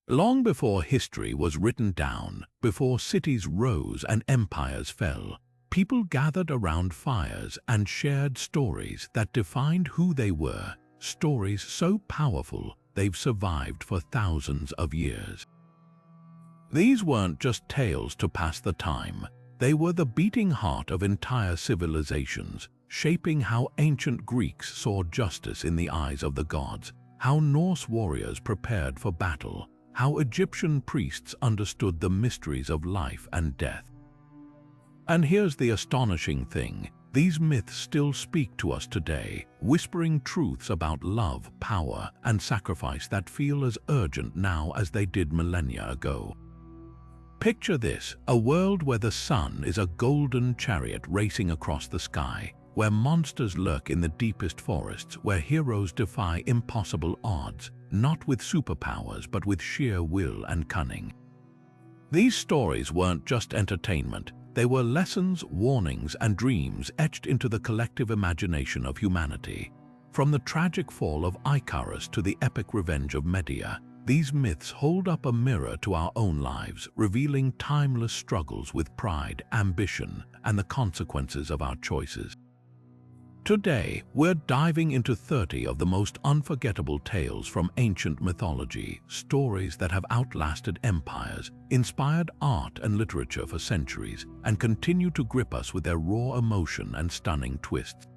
Long before history was written down, before cities rose and empires fell, people gathered around fires and shared stories that defined who they were, stories so powerful they've survived for thousands of years. These weren't just tales to pass the time, they were the beating heart of entire civilizations, shaping how ancient Greeks saw justice in the eyes of the gods, how Norse warriors prepared for battle, how Egyptian priests understood the mysteries of life and death. And here's the astonishing thing, these myths still speak to us today, whispering truths about love, power, and sacrifice that feel as urgent now as they did millennia ago. Picture this, a world where the sun is a golden chariot racing across the sky, where monsters lurk in the deepest forests, where heroes defy impossible odds, not with superpowers but with sheer will and cunning. These stories weren't just entertainment, they were lessons, warnings, and dreams etched into the collective imagination of humanity. From the tragic fall of Icarus to the epic revenge of Medea, these myths hold up a mirror to our own lives, revealing timeless struggles with pride, ambition, and the consequences of our choices. Today, we're diving into 30 of the most unforgettable tales from ancient mythology, stories that have outlasted empires, inspired art and literature for centuries, and continue to grip us with their raw emotion and stunning twists.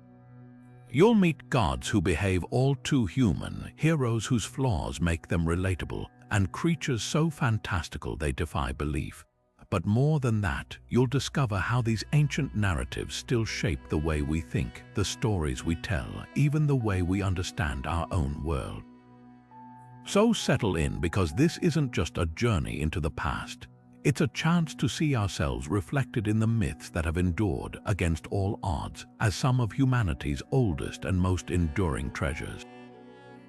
You'll meet gods who behave all too human, heroes whose flaws make them relatable, and creatures so fantastical they defy belief. But more than that, you'll discover how these ancient narratives still shape the way we think, the stories we tell, even the way we understand our own world. So settle in, because this isn't just a journey into the past. It's a chance to see ourselves reflected in the myths that have endured against all odds as some of humanity's oldest and most enduring treasures.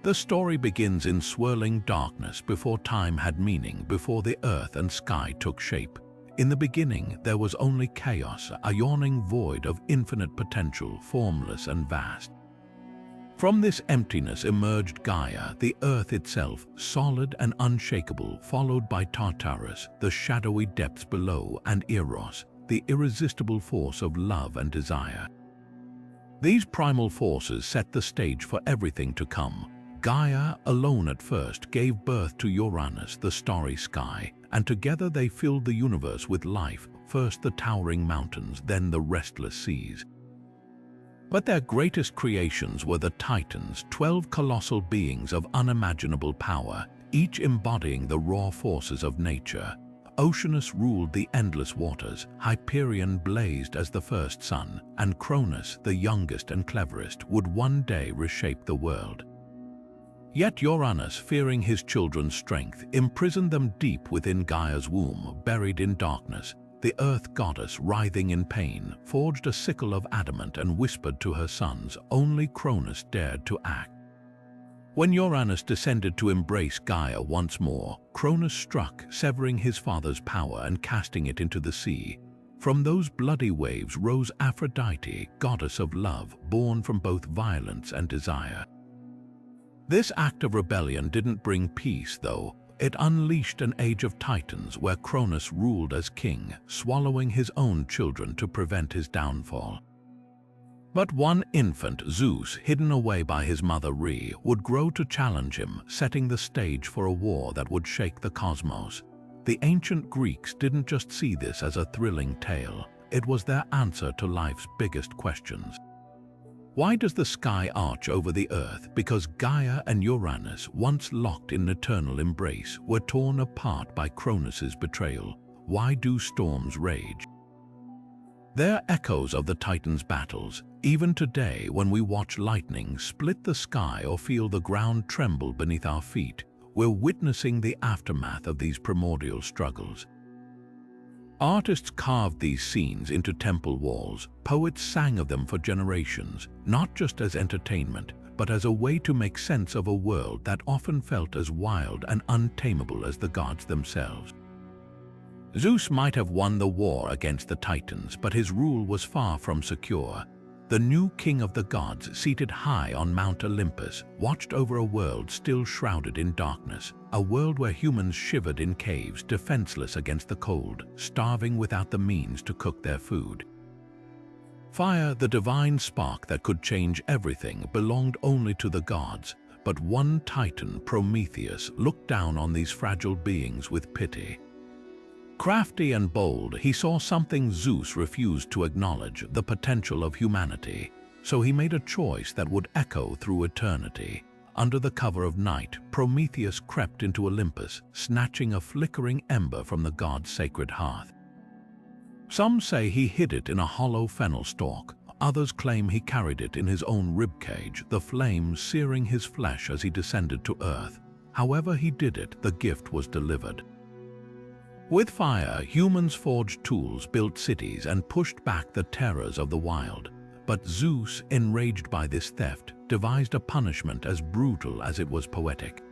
The story begins in swirling darkness before time had meaning, before the earth and sky took shape. In the beginning, there was only chaos, a yawning void of infinite potential, formless and vast. From this emptiness emerged Gaia, the earth itself, solid and unshakable, followed by Tartarus, the shadowy depths below, and Eros, the irresistible force of love and desire. These primal forces set the stage for everything to come. Gaia, alone at first, gave birth to Uranus, the starry sky, and together they filled the universe with life, first the towering mountains, then the restless seas. But their greatest creations were the Titans, 12 colossal beings of unimaginable power, each embodying the raw forces of nature. Oceanus ruled the endless waters, Hyperion blazed as the first sun, and Cronus, the youngest and cleverest, would one day reshape the world. Yet Uranus, fearing his children's strength, imprisoned them deep within Gaia's womb, buried in darkness. The earth goddess, writhing in pain, forged a sickle of adamant and whispered to her sons. Only Cronus dared to act. When Uranus descended to embrace Gaia once more, Cronus struck, severing his father's power and casting it into the sea. From those bloody waves rose Aphrodite, goddess of love, born from both violence and desire. This act of rebellion didn't bring peace, though. It unleashed an age of titans where Cronus ruled as king, swallowing his own children to prevent his downfall. But one infant, Zeus, hidden away by his mother Rhea, would grow to challenge him, setting the stage for a war that would shake the cosmos. The ancient Greeks didn't just see this as a thrilling tale, it was their answer to life's biggest questions. Why does the sky arch over the earth? Because Gaia and Uranus, once locked in eternal embrace, were torn apart by Cronus's betrayal. Why do storms rage? They're echoes of the Titans' battles. Even today, when we watch lightning split the sky or feel the ground tremble beneath our feet, we're witnessing the aftermath of these primordial struggles. Artists carved these scenes into temple walls, poets sang of them for generations, not just as entertainment, but as a way to make sense of a world that often felt as wild and untamable as the gods themselves. Zeus might have won the war against the Titans, but his rule was far from secure. The new king of the gods, seated high on Mount Olympus, watched over a world still shrouded in darkness, a world where humans shivered in caves, defenseless against the cold, starving without the means to cook their food. Fire, the divine spark that could change everything, belonged only to the gods, but one titan, Prometheus, looked down on these fragile beings with pity. Crafty and bold, he saw something Zeus refused to acknowledge: the potential of humanity. So he made a choice that would echo through eternity. Under the cover of night, Prometheus crept into Olympus, snatching a flickering ember from the god's sacred hearth. Some say he hid it in a hollow fennel stalk. Others claim he carried it in his own ribcage, the flames searing his flesh as he descended to earth. However he did it, the gift was delivered. With fire, humans forged tools, built cities, and pushed back the terrors of the wild. But Zeus, enraged by this theft, devised a punishment as brutal as it was poetic.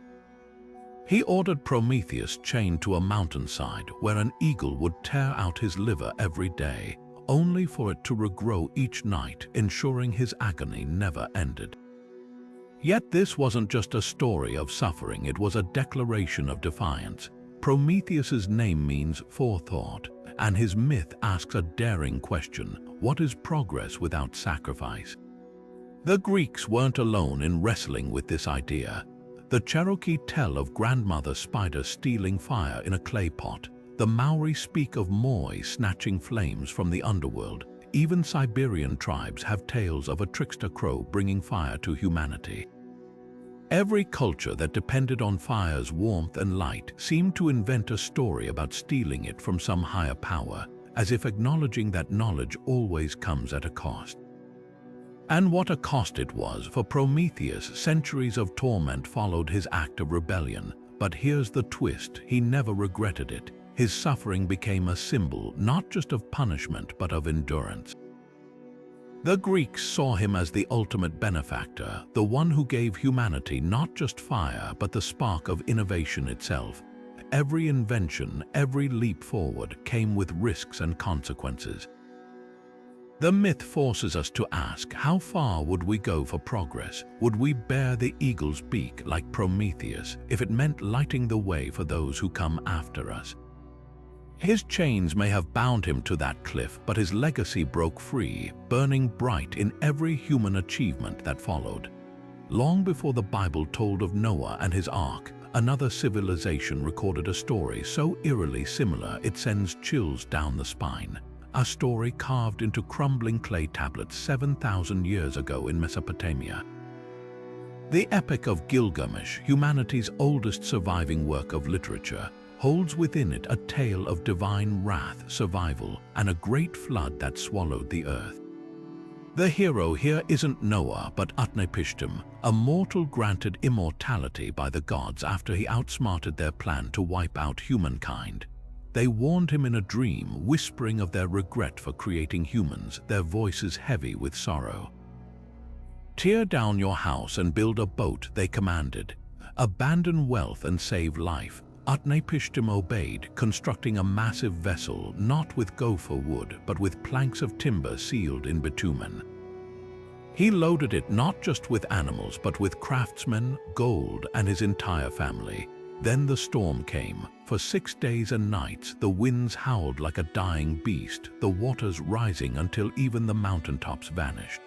He ordered Prometheus chained to a mountainside where an eagle would tear out his liver every day, only for it to regrow each night, ensuring his agony never ended. Yet this wasn't just a story of suffering, it was a declaration of defiance. Prometheus's name means forethought, and his myth asks a daring question: what is progress without sacrifice? The Greeks weren't alone in wrestling with this idea. The Cherokee tell of grandmother spider stealing fire in a clay pot. The Maori speak of moi snatching flames from the underworld. Even Siberian tribes have tales of a trickster crow bringing fire to humanity. Every culture that depended on fire's warmth and light seemed to invent a story about stealing it from some higher power, as if acknowledging that knowledge always comes at a cost. And what a cost it was. For Prometheus, centuries of torment followed his act of rebellion. But here's the twist: he never regretted it. His suffering became a symbol not just of punishment but of endurance. The Greeks saw him as the ultimate benefactor, the one who gave humanity not just fire but the spark of innovation itself. Every invention, every leap forward came with risks and consequences. The myth forces us to ask, how far would we go for progress? Would we bear the eagle's beak like Prometheus if it meant lighting the way for those who come after us? His chains may have bound him to that cliff, but his legacy broke free, burning bright in every human achievement that followed. Long before the Bible told of Noah and his ark, another civilization recorded a story so eerily similar it sends chills down the spine. A story carved into crumbling clay tablets 7,000 years ago in Mesopotamia. The Epic of Gilgamesh, humanity's oldest surviving work of literature, holds within it a tale of divine wrath, survival, and a great flood that swallowed the earth. The hero here isn't Noah, but Utnapishtim, a mortal granted immortality by the gods after he outsmarted their plan to wipe out humankind. They warned him in a dream, whispering of their regret for creating humans, their voices heavy with sorrow. "Tear down your house and build a boat," they commanded. "Abandon wealth and save life." Utnapishtim obeyed, constructing a massive vessel not with gopher wood but with planks of timber sealed in bitumen. He loaded it not just with animals but with craftsmen, gold, and his entire family. Then the storm came. For 6 days and nights the winds howled like a dying beast, the waters rising until even the mountaintops vanished.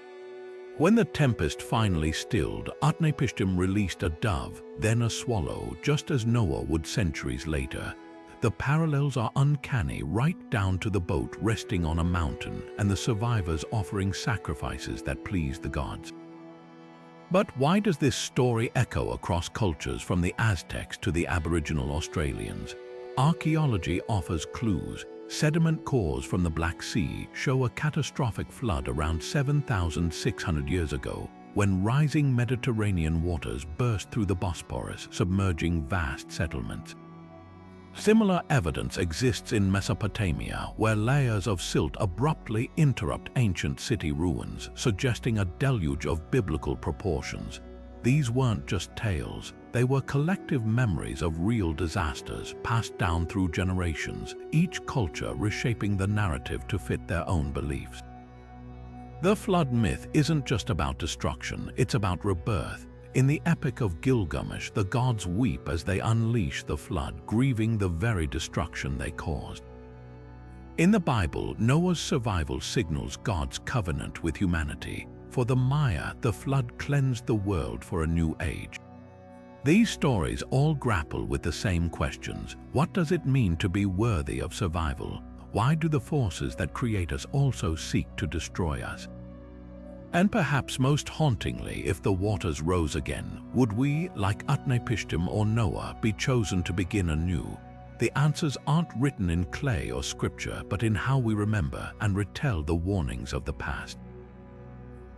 When the tempest finally stilled, Utnapishtim released a dove, then a swallow, just as Noah would centuries later. The parallels are uncanny, right down to the boat resting on a mountain and the survivors offering sacrifices that pleased the gods. But why does this story echo across cultures, from the Aztecs to the Aboriginal Australians? Archaeology offers clues. Sediment cores from the Black Sea show a catastrophic flood around 7,600 years ago, when rising Mediterranean waters burst through the Bosporus, submerging vast settlements. Similar evidence exists in Mesopotamia, where layers of silt abruptly interrupt ancient city ruins, suggesting a deluge of biblical proportions. These weren't just tales, they were collective memories of real disasters passed down through generations, each culture reshaping the narrative to fit their own beliefs. The flood myth isn't just about destruction, it's about rebirth. In the Epic of Gilgamesh, the gods weep as they unleash the flood, grieving the very destruction they caused. In the Bible, Noah's survival signals God's covenant with humanity. For the Maya, the flood cleansed the world for a new age. These stories all grapple with the same questions. What does it mean to be worthy of survival? Why do the forces that create us also seek to destroy us? And perhaps most hauntingly, if the waters rose again, would we, like Utnapishtim or Noah, be chosen to begin anew? The answers aren't written in clay or scripture, but in how we remember and retell the warnings of the past.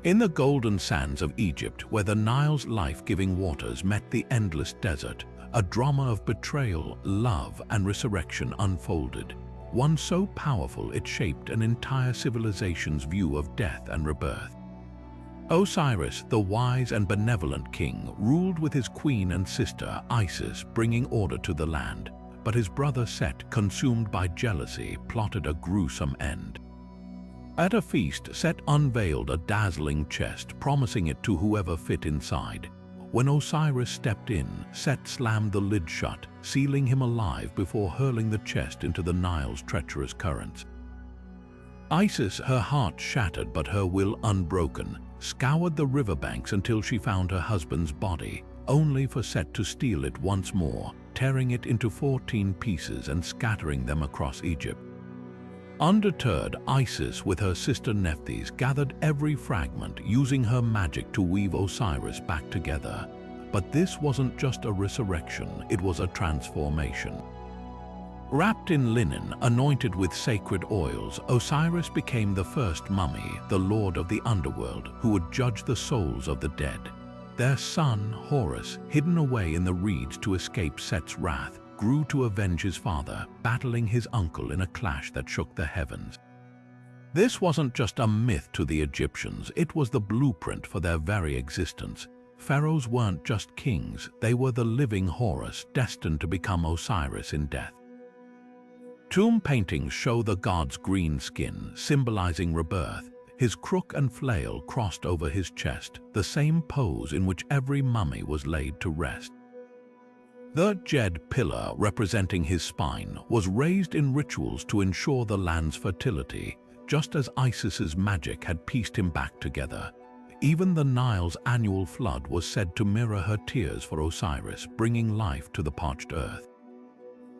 In the golden sands of Egypt, where the Nile's life-giving waters met the endless desert, a drama of betrayal, love, and resurrection unfolded, one so powerful it shaped an entire civilization's view of death and rebirth. Osiris, the wise and benevolent king, ruled with his queen and sister Isis, bringing order to the land, but his brother Set, consumed by jealousy, plotted a gruesome end. At a feast, Set unveiled a dazzling chest, promising it to whoever fit inside. When Osiris stepped in, Set slammed the lid shut, sealing him alive before hurling the chest into the Nile's treacherous currents. Isis, her heart shattered but her will unbroken, scoured the riverbanks until she found her husband's body, only for Set to steal it once more, tearing it into 14 pieces and scattering them across Egypt. Undeterred, Isis, with her sister Nephthys, gathered every fragment, using her magic to weave Osiris back together. But this wasn't just a resurrection, it was a transformation. Wrapped in linen, anointed with sacred oils, Osiris became the first mummy, the lord of the underworld, who would judge the souls of the dead. Their son, Horus, hidden away in the reeds to escape Set's wrath, grew to avenge his father, battling his uncle in a clash that shook the heavens. This wasn't just a myth to the Egyptians, it was the blueprint for their very existence. Pharaohs weren't just kings, they were the living Horus, destined to become Osiris in death. Tomb paintings show the god's green skin, symbolizing rebirth, his crook and flail crossed over his chest, the same pose in which every mummy was laid to rest. The Djed pillar, representing his spine, was raised in rituals to ensure the land's fertility, just as Isis's magic had pieced him back together. Even the Nile's annual flood was said to mirror her tears for Osiris, bringing life to the parched earth.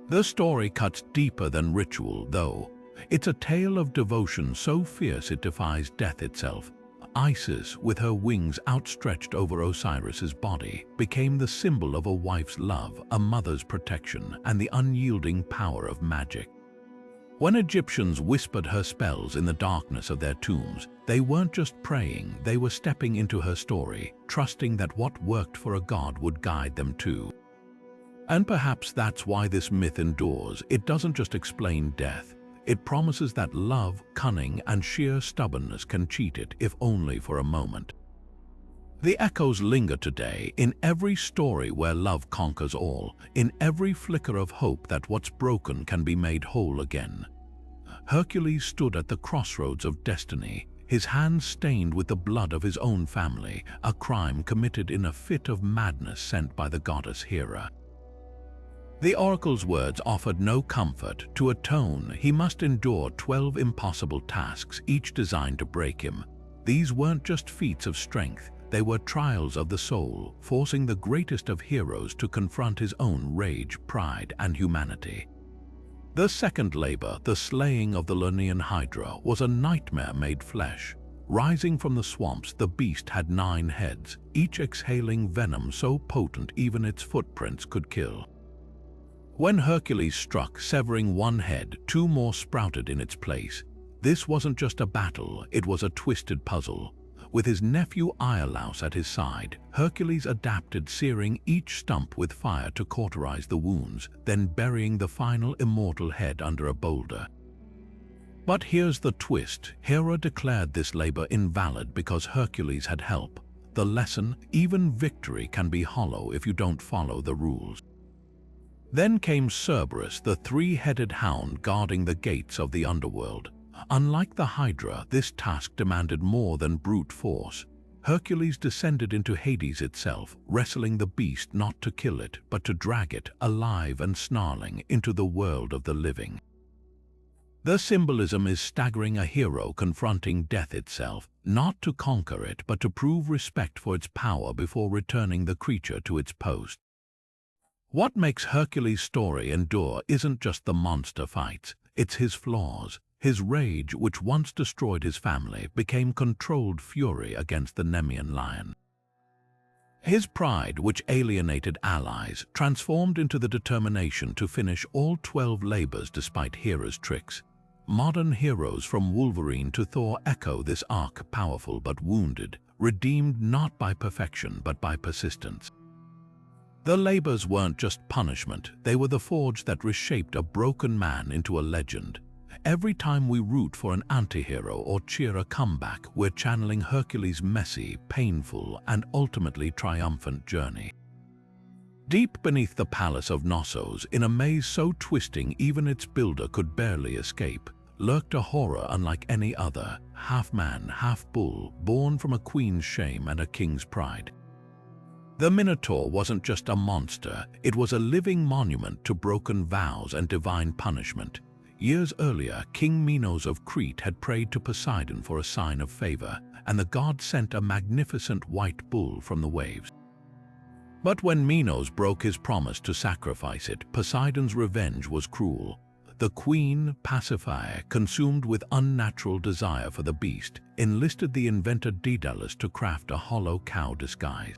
The story cuts deeper than ritual, though. It's a tale of devotion so fierce it defies death itself. Isis, with her wings outstretched over Osiris's body, became the symbol of a wife's love, a mother's protection, and the unyielding power of magic. When Egyptians whispered her spells in the darkness of their tombs, they weren't just praying, they were stepping into her story, trusting that what worked for a god would guide them too. And perhaps that's why this myth endures. It doesn't just explain death. It promises that love, cunning, and sheer stubbornness can cheat it, if only for a moment. The echoes linger today, in every story where love conquers all, in every flicker of hope that what's broken can be made whole again. Hercules stood at the crossroads of destiny, his hands stained with the blood of his own family, a crime committed in a fit of madness sent by the goddess Hera. The oracle's words offered no comfort. To atone, he must endure 12 impossible tasks, each designed to break him. These weren't just feats of strength, they were trials of the soul, forcing the greatest of heroes to confront his own rage, pride, and humanity. The second labor, the slaying of the Lernaean Hydra, was a nightmare made flesh. Rising from the swamps, the beast had 9 heads, each exhaling venom so potent even its footprints could kill. When Hercules struck, severing one head, 2 more sprouted in its place. This wasn't just a battle, it was a twisted puzzle. With his nephew Iolaus at his side, Hercules adapted, searing each stump with fire to cauterize the wounds, then burying the final immortal head under a boulder. But here's the twist. Hera declared this labor invalid because Hercules had help. The lesson: even victory can be hollow if you don't follow the rules. Then came Cerberus, the 3-headed hound guarding the gates of the underworld. Unlike the Hydra, this task demanded more than brute force. Hercules descended into Hades itself, wrestling the beast not to kill it, but to drag it, alive and snarling, into the world of the living. The symbolism is staggering: a hero confronting death itself, not to conquer it, but to prove respect for its power before returning the creature to its post. What makes Hercules' story endure isn't just the monster fights, it's his flaws. His rage, which once destroyed his family, became controlled fury against the Nemean lion. His pride, which alienated allies, transformed into the determination to finish all 12 labors despite Hera's tricks. Modern heroes from Wolverine to Thor echo this arc: powerful but wounded, redeemed not by perfection but by persistence. The labors weren't just punishment, they were the forge that reshaped a broken man into a legend. Every time we root for an antihero or cheer a comeback, we're channeling Hercules' messy, painful, and ultimately triumphant journey. Deep beneath the palace of Knossos, in a maze so twisting even its builder could barely escape, lurked a horror unlike any other, half man, half bull, born from a queen's shame and a king's pride. The Minotaur wasn't just a monster, it was a living monument to broken vows and divine punishment. Years earlier, King Minos of Crete had prayed to Poseidon for a sign of favor, and the god sent a magnificent white bull from the waves. But when Minos broke his promise to sacrifice it, Poseidon's revenge was cruel. The queen, Pasiphae, consumed with unnatural desire for the beast, enlisted the inventor Daedalus to craft a hollow cow disguise.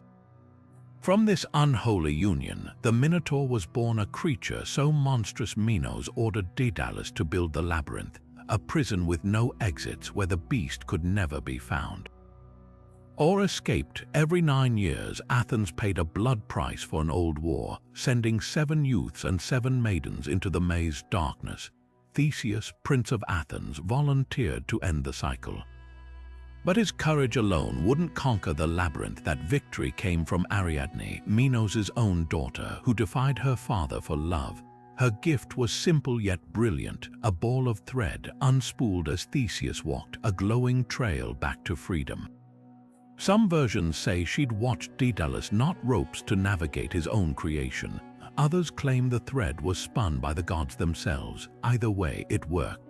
From this unholy union, the Minotaur was born, a creature so monstrous Minos ordered Daedalus to build the Labyrinth, a prison with no exits where the beast could never be found. Or escaped. Every 9 years, Athens paid a blood price for an old war, sending 7 youths and 7 maidens into the maze's darkness. Theseus, Prince of Athens, volunteered to end the cycle. But his courage alone wouldn't conquer the labyrinth. That victory came from Ariadne, Minos' own daughter, who defied her father for love. Her gift was simple yet brilliant, a ball of thread unspooled as Theseus walked, a glowing trail back to freedom. Some versions say she'd watched Daedalus knot ropes to navigate his own creation. Others claim the thread was spun by the gods themselves. Either way, it worked.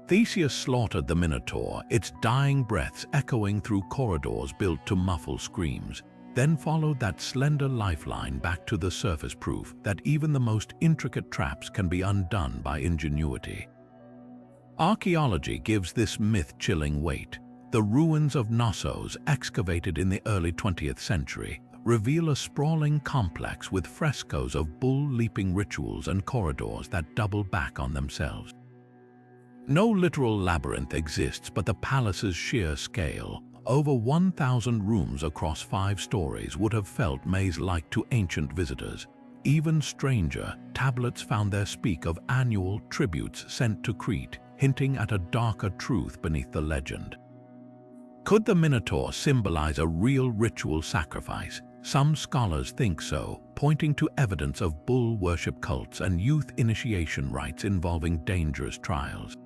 Theseus slaughtered the Minotaur, its dying breaths echoing through corridors built to muffle screams, then followed that slender lifeline back to the surface, proof that even the most intricate traps can be undone by ingenuity. Archaeology gives this myth chilling weight. The ruins of Knossos, excavated in the early 20th century, reveal a sprawling complex with frescoes of bull-leaping rituals and corridors that double back on themselves. No literal labyrinth exists, but the palace's sheer scale, over 1,000 rooms across 5 stories, would have felt maze-like to ancient visitors. Even stranger, tablets found there speak of annual tributes sent to Crete, hinting at a darker truth beneath the legend. Could the Minotaur symbolize a real ritual sacrifice? Some scholars think so, pointing to evidence of bull worship cults and youth initiation rites involving dangerous trials.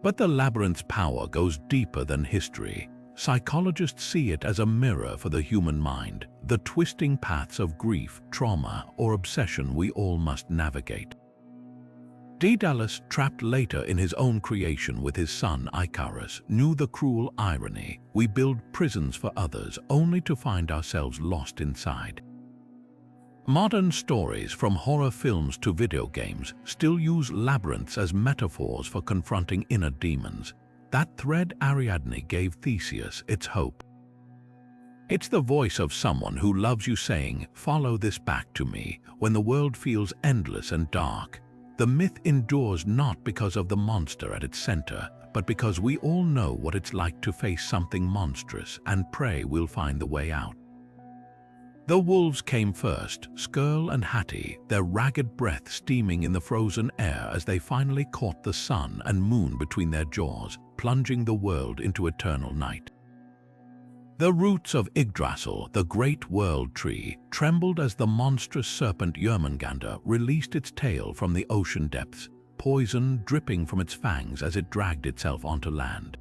But the labyrinth's power goes deeper than history. Psychologists see it as a mirror for the human mind, the twisting paths of grief, trauma, or obsession we all must navigate. Daedalus, trapped later in his own creation with his son Icarus, knew the cruel irony: we build prisons for others only to find ourselves lost inside. Modern stories, from horror films to video games, still use labyrinths as metaphors for confronting inner demons. That thread Ariadne gave Theseus, its hope. It's the voice of someone who loves you saying, "Follow this back to me," when the world feels endless and dark. The myth endures not because of the monster at its center, but because we all know what it's like to face something monstrous and pray we'll find the way out. The wolves came first, Skirl and Hati, their ragged breath steaming in the frozen air as they finally caught the sun and moon between their jaws, plunging the world into eternal night. The roots of Yggdrasil, the great world tree, trembled as the monstrous serpent Jörmungandr released its tail from the ocean depths. poison dripping from its fangs as it dragged itself onto land.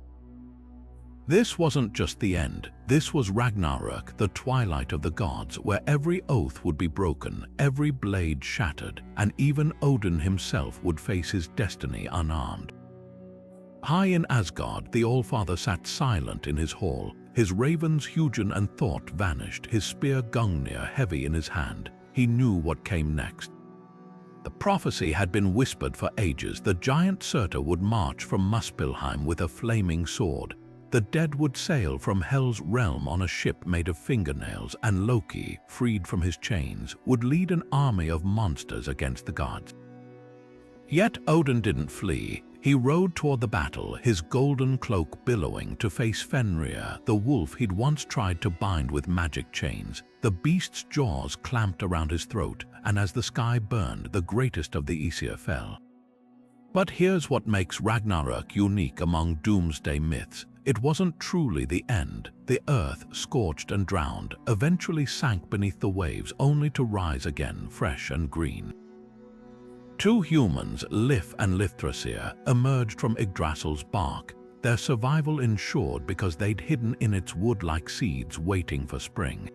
This wasn't just the end. This was Ragnarök, the twilight of the gods, where every oath would be broken, every blade shattered, and even Odin himself would face his destiny unarmed. High in Asgard, the Allfather sat silent in his hall. His ravens Hugin and Thor vanished, his spear Gungnir heavy in his hand. He knew what came next. The prophecy had been whispered for ages. The giant Surtur would march from Muspelheim with a flaming sword. The dead would sail from Hel's realm on a ship made of fingernails, and Loki, freed from his chains, would lead an army of monsters against the gods. Yet Odin didn't flee. He rode toward the battle, his golden cloak billowing, to face Fenrir, the wolf he'd once tried to bind with magic chains. The beast's jaws clamped around his throat, and as the sky burned, the greatest of the Aesir fell. But here's what makes Ragnarök unique among doomsday myths. It wasn't truly the end. The earth, scorched and drowned, eventually sank beneath the waves, only to rise again, fresh and green. Two humans, Lif and Lifthrasir, emerged from Yggdrasil's bark, their survival ensured because they'd hidden in its wood like seeds waiting for spring.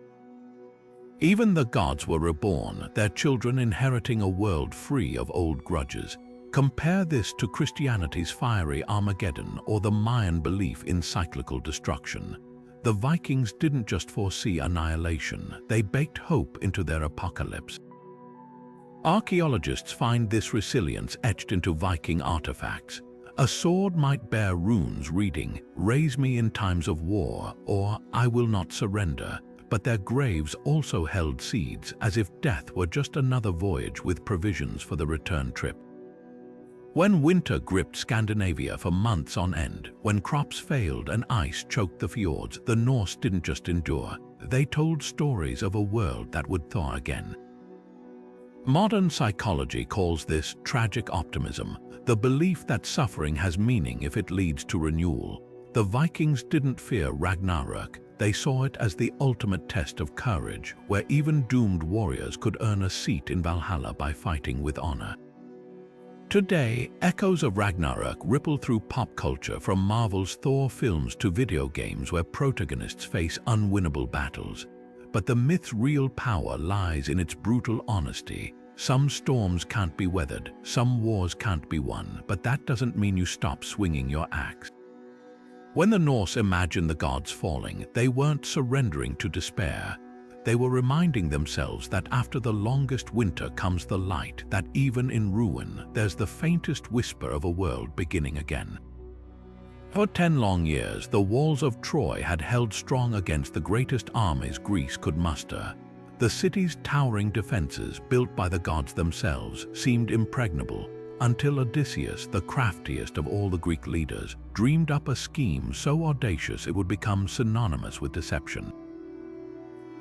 Even the gods were reborn, their children inheriting a world free of old grudges. Compare this to Christianity's fiery Armageddon or the Mayan belief in cyclical destruction. The Vikings didn't just foresee annihilation, they baked hope into their apocalypse. Archaeologists find this resilience etched into Viking artifacts. A sword might bear runes reading, "Raise me in times of war," or "I will not surrender," but their graves also held seeds, as if death were just another voyage with provisions for the return trip. When winter gripped Scandinavia for months on end, when crops failed and ice choked the fjords, the Norse didn't just endure, they told stories of a world that would thaw again. Modern psychology calls this tragic optimism, the belief that suffering has meaning if it leads to renewal. The Vikings didn't fear Ragnarök, they saw it as the ultimate test of courage, where even doomed warriors could earn a seat in Valhalla by fighting with honor. Today, echoes of Ragnarök ripple through pop culture, from Marvel's Thor films to video games where protagonists face unwinnable battles. But the myth's real power lies in its brutal honesty. Some storms can't be weathered, some wars can't be won, but that doesn't mean you stop swinging your axe. When the Norse imagined the gods falling, they weren't surrendering to despair. They were reminding themselves that after the longest winter comes the light, that even in ruin, there's the faintest whisper of a world beginning again. For 10 long years, the walls of Troy had held strong against the greatest armies Greece could muster. The city's towering defenses, built by the gods themselves, seemed impregnable, until Odysseus, the craftiest of all the Greek leaders, dreamed up a scheme so audacious it would become synonymous with deception.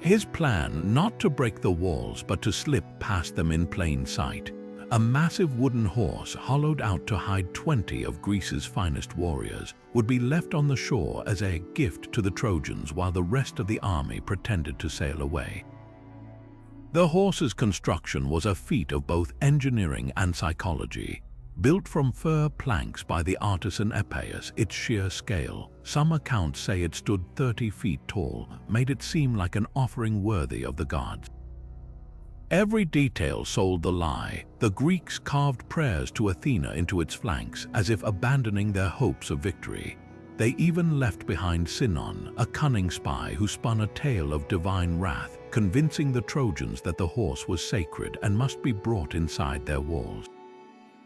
His plan, not to break the walls but to slip past them in plain sight. A massive wooden horse, hollowed out to hide 20 of Greece's finest warriors, would be left on the shore as a gift to the Trojans while the rest of the army pretended to sail away. The horse's construction was a feat of both engineering and psychology. Built from fir planks by the artisan Epeius, its sheer scale, some accounts say it stood 30 feet tall, made it seem like an offering worthy of the gods. Every detail sold the lie. The Greeks carved prayers to Athena into its flanks, as if abandoning their hopes of victory. They even left behind Sinon, a cunning spy who spun a tale of divine wrath, convincing the Trojans that the horse was sacred and must be brought inside their walls.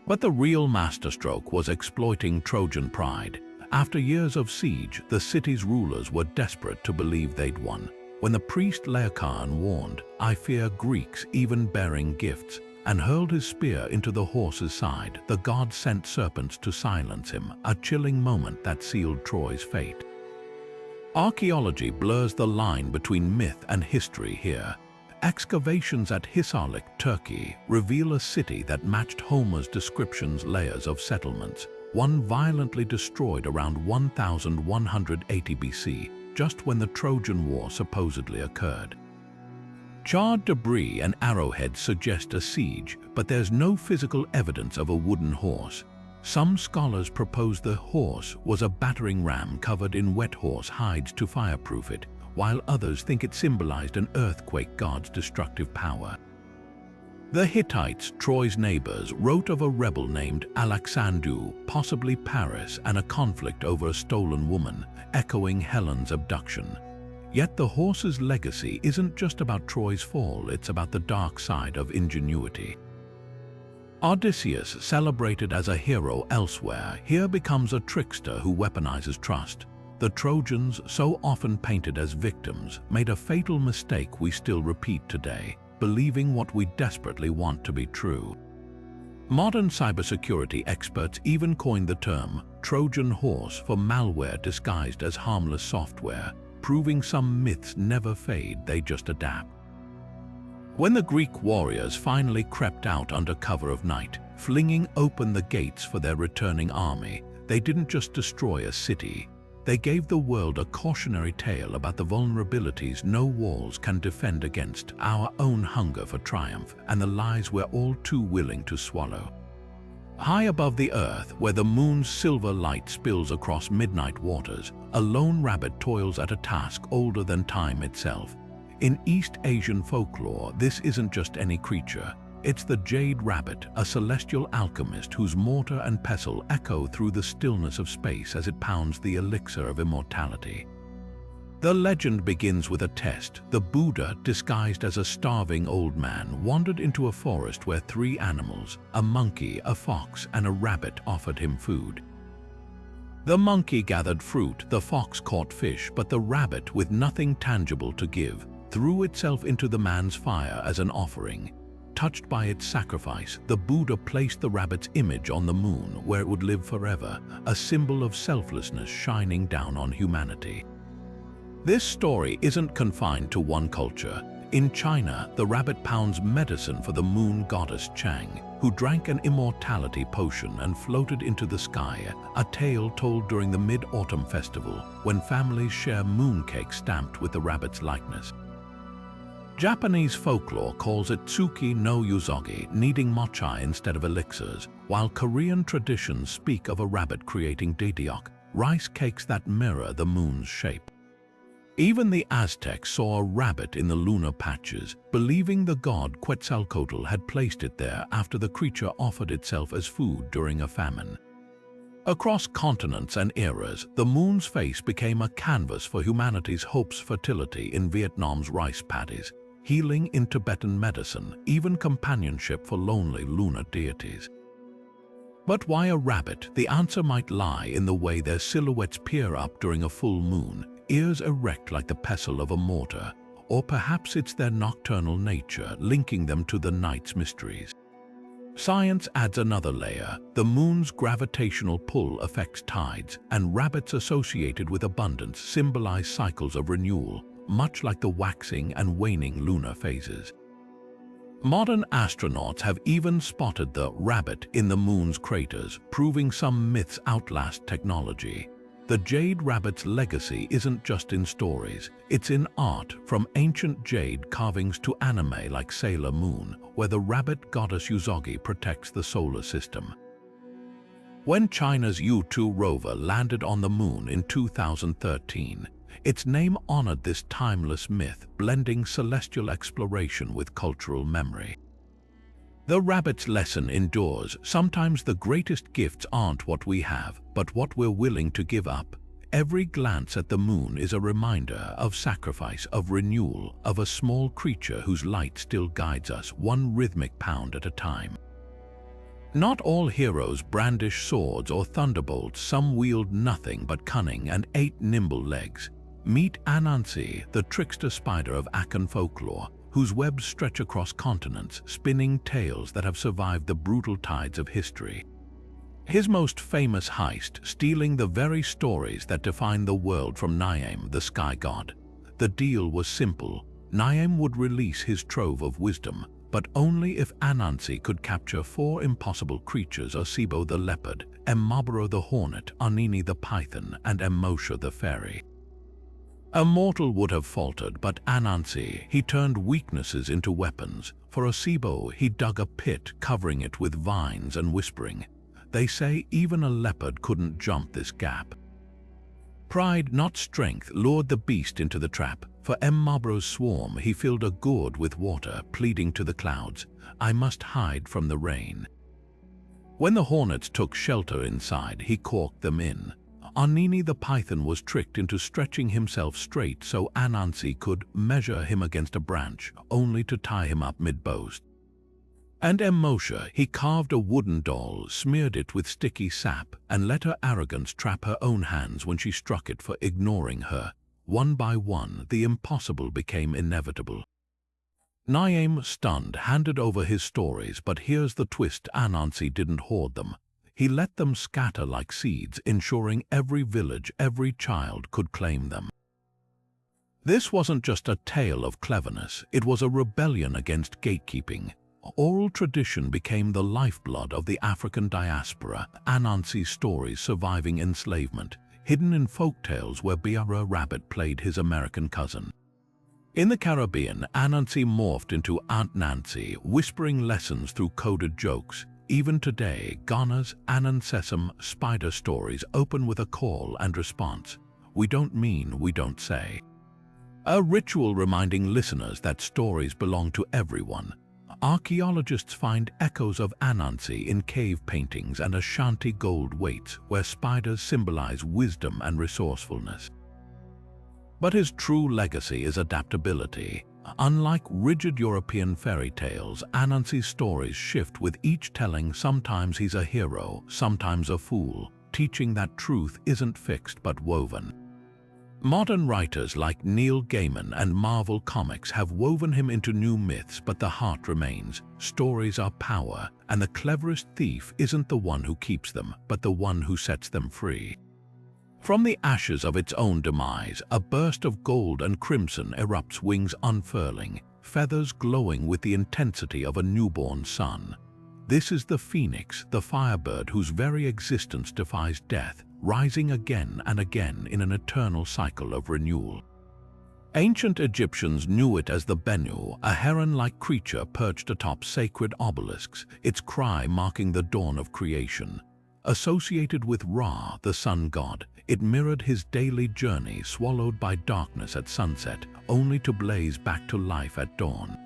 But the real masterstroke was exploiting Trojan pride. After years of siege, the city's rulers were desperate to believe they'd won. When the priest Laocoon warned, "I fear Greeks even bearing gifts," and hurled his spear into the horse's side, the god sent serpents to silence him, a chilling moment that sealed Troy's fate. Archaeology blurs the line between myth and history here. Excavations at Hisarlik, Turkey, reveal a city that matched Homer's description's layers of settlements, one violently destroyed around 1180 BC, just when the Trojan War supposedly occurred. Charred debris and arrowheads suggest a siege, but there's no physical evidence of a wooden horse. Some scholars propose the horse was a battering ram covered in wet horse hides to fireproof it, while others think it symbolized an earthquake god's destructive power. The Hittites, Troy's neighbors, wrote of a rebel named Alexandru, possibly Paris, and a conflict over a stolen woman, echoing Helen's abduction. Yet the horse's legacy isn't just about Troy's fall, it's about the dark side of ingenuity. Odysseus, celebrated as a hero elsewhere, here becomes a trickster who weaponizes trust. The Trojans, so often painted as victims, made a fatal mistake we still repeat today, believing what we desperately want to be true. Modern cybersecurity experts even coined the term Trojan horse for malware disguised as harmless software, proving some myths never fade, they just adapt. When the Greek warriors finally crept out under cover of night, flinging open the gates for their returning army, they didn't just destroy a city. They gave the world a cautionary tale about the vulnerabilities no walls can defend against, our own hunger for triumph, and the lies we're all too willing to swallow. High above the earth, where the moon's silver light spills across midnight waters, a lone rabbit toils at a task older than time itself. In East Asian folklore, this isn't just any creature. It's the jade rabbit, a celestial alchemist whose mortar and pestle echo through the stillness of space as it pounds the elixir of immortality. The legend begins with a test. The Buddha, disguised as a starving old man, wandered into a forest where three animals, a monkey, a fox, and a rabbit, offered him food. The monkey gathered fruit, the fox caught fish, but the rabbit, with nothing tangible to give, threw itself into the man's fire as an offering. Touched by its sacrifice, the Buddha placed the rabbit's image on the moon, where it would live forever, a symbol of selflessness shining down on humanity. This story isn't confined to one culture. In China, the rabbit pounds medicine for the moon goddess Chang, who drank an immortality potion and floated into the sky, a tale told during the Mid-Autumn Festival, when families share mooncake stamped with the rabbit's likeness. Japanese folklore calls it tsuki no yuzogi, needing mochai instead of elixirs, while Korean traditions speak of a rabbit creating daedeok, rice cakes that mirror the moon's shape. Even the Aztecs saw a rabbit in the lunar patches, believing the god Quetzalcoatl had placed it there after the creature offered itself as food during a famine. Across continents and eras, the moon's face became a canvas for humanity's hopes, fertility in Vietnam's rice paddies, healing in Tibetan medicine, even companionship for lonely lunar deities. But why a rabbit? The answer might lie in the way their silhouettes peer up during a full moon, ears erect like the pestle of a mortar, or perhaps it's their nocturnal nature linking them to the night's mysteries. Science adds another layer. The moon's gravitational pull affects tides, and rabbits associated with abundance symbolize cycles of renewal, much like the waxing and waning lunar phases. Modern astronauts have even spotted the rabbit in the moon's craters, proving some myths outlast technology. The jade rabbit's legacy isn't just in stories, it's in art, from ancient jade carvings to anime like Sailor Moon, where the rabbit goddess Yuzogi protects the solar system. When China's U-2 rover landed on the moon in 2013, its name honored this timeless myth, blending celestial exploration with cultural memory. The rabbit's lesson endures. Sometimes the greatest gifts aren't what we have, but what we're willing to give up. Every glance at the moon is a reminder of sacrifice, of renewal, of a small creature whose light still guides us, one rhythmic pound at a time. Not all heroes brandish swords or thunderbolts. Some wield nothing but cunning and 8 nimble legs. Meet Anansi, the trickster spider of Akan folklore, whose webs stretch across continents, spinning tales that have survived the brutal tides of history. His most famous heist, stealing the very stories that define the world from Niamh, the sky god. The deal was simple. Niamh would release his trove of wisdom, but only if Anansi could capture 4 impossible creatures: Osibo the leopard, Mmaburo the hornet, Anini the python, and Mmosha the fairy. A mortal would have faltered, but Anansi, he turned weaknesses into weapons. For a Sibo, he dug a pit, covering it with vines and whispering. They say even a leopard couldn't jump this gap. Pride, not strength, lured the beast into the trap. For Mmabro's swarm, he filled a gourd with water, pleading to the clouds, I must hide from the rain. When the hornets took shelter inside, he corked them in. Anini the python was tricked into stretching himself straight so Anansi could measure him against a branch, only to tie him up mid-boast. And Moshe, he carved a wooden doll, smeared it with sticky sap, and let her arrogance trap her own hands when she struck it for ignoring her. One by one, the impossible became inevitable. Niame, stunned, handed over his stories, but here's the twist: Anansi didn't hoard them. He let them scatter like seeds, ensuring every village, every child could claim them. This wasn't just a tale of cleverness, it was a rebellion against gatekeeping. Oral tradition became the lifeblood of the African diaspora, Anansi's stories surviving enslavement, hidden in folktales where Biara Rabbit played his American cousin. In the Caribbean, Anansi morphed into Aunt Nancy, whispering lessons through coded jokes. Even today, Ghana's Anan Sesame spider stories open with a call and response. We don't mean, we don't say. A ritual reminding listeners that stories belong to everyone. Archaeologists find echoes of Anansi in cave paintings and Ashanti gold weights, where spiders symbolize wisdom and resourcefulness. But his true legacy is adaptability. Unlike rigid European fairy tales, Anansi's stories shift with each telling. Sometimes he's a hero, sometimes a fool, teaching that truth isn't fixed but woven. Modern writers like Neil Gaiman and Marvel Comics have woven him into new myths, but the heart remains. Stories are power, and the cleverest thief isn't the one who keeps them, but the one who sets them free. From the ashes of its own demise, a burst of gold and crimson erupts, wings unfurling, feathers glowing with the intensity of a newborn sun. This is the phoenix, the firebird whose very existence defies death, rising again and again in an eternal cycle of renewal. Ancient Egyptians knew it as the Bennu, a heron-like creature perched atop sacred obelisks, its cry marking the dawn of creation. Associated with Ra, the sun god, it mirrored his daily journey, swallowed by darkness at sunset, only to blaze back to life at dawn.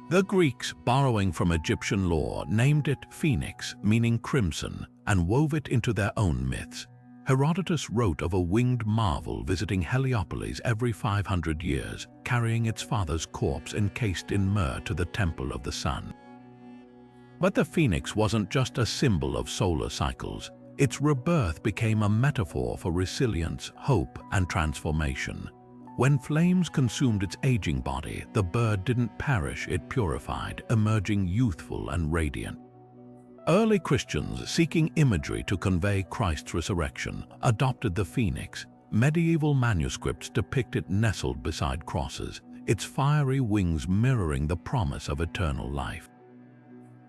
The Greeks, borrowing from Egyptian lore, named it Phoenix, meaning crimson, and wove it into their own myths. Herodotus wrote of a winged marvel visiting Heliopolis every 500 years, carrying its father's corpse encased in myrrh to the temple of the sun. But the phoenix wasn't just a symbol of solar cycles. Its rebirth became a metaphor for resilience, hope, and transformation. When flames consumed its aging body, the bird didn't perish, it purified, emerging youthful and radiant. Early Christians, seeking imagery to convey Christ's resurrection, adopted the phoenix. Medieval manuscripts depict it nestled beside crosses, its fiery wings mirroring the promise of eternal life.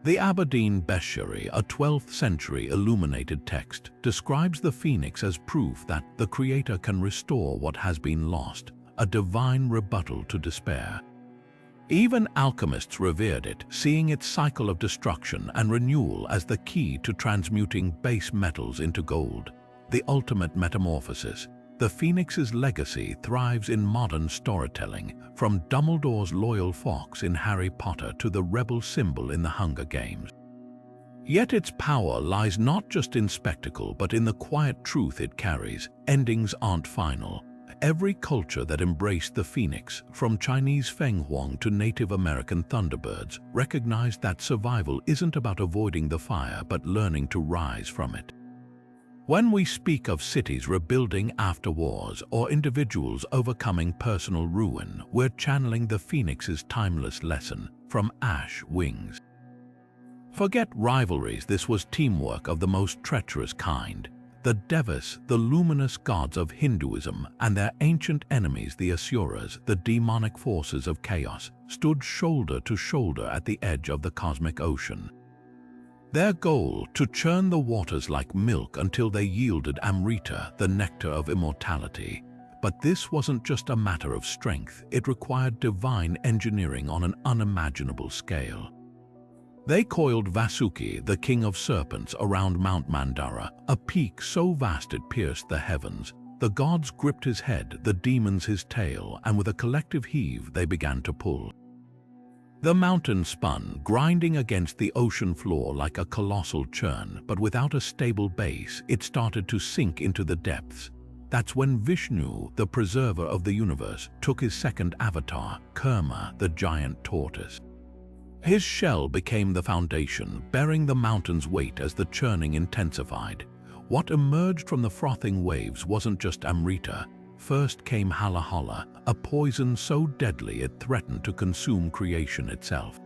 The Aberdeen Besheri, a 12th century illuminated text, describes the phoenix as proof that the Creator can restore what has been lost, a divine rebuttal to despair. Even alchemists revered it, seeing its cycle of destruction and renewal as the key to transmuting base metals into gold. The ultimate metamorphosis. The phoenix's legacy thrives in modern storytelling, from Dumbledore's loyal fox in Harry Potter to the rebel symbol in the Hunger Games. Yet its power lies not just in spectacle, but in the quiet truth it carries. Endings aren't final. Every culture that embraced the phoenix, from Chinese Feng Huang to Native American Thunderbirds, recognized that survival isn't about avoiding the fire but learning to rise from it. When we speak of cities rebuilding after wars or individuals overcoming personal ruin, we're channeling the phoenix's timeless lesson, from ash wings. Forget rivalries, this was teamwork of the most treacherous kind. The Devas, the luminous gods of Hinduism, and their ancient enemies, the Asuras, the demonic forces of chaos, stood shoulder to shoulder at the edge of the cosmic ocean. Their goal, to churn the waters like milk until they yielded Amrita, the nectar of immortality. But this wasn't just a matter of strength, it required divine engineering on an unimaginable scale. They coiled Vasuki, the king of serpents, around Mount Mandara, a peak so vast it pierced the heavens. The gods gripped his head, the demons his tail, and with a collective heave they began to pull. The mountain spun, grinding against the ocean floor like a colossal churn, but without a stable base, it started to sink into the depths. That's when Vishnu, the preserver of the universe, took his second avatar, Kurma, the giant tortoise. His shell became the foundation, bearing the mountain's weight as the churning intensified. What emerged from the frothing waves wasn't just Amrita. First came Halahala, a poison so deadly it threatened to consume creation itself.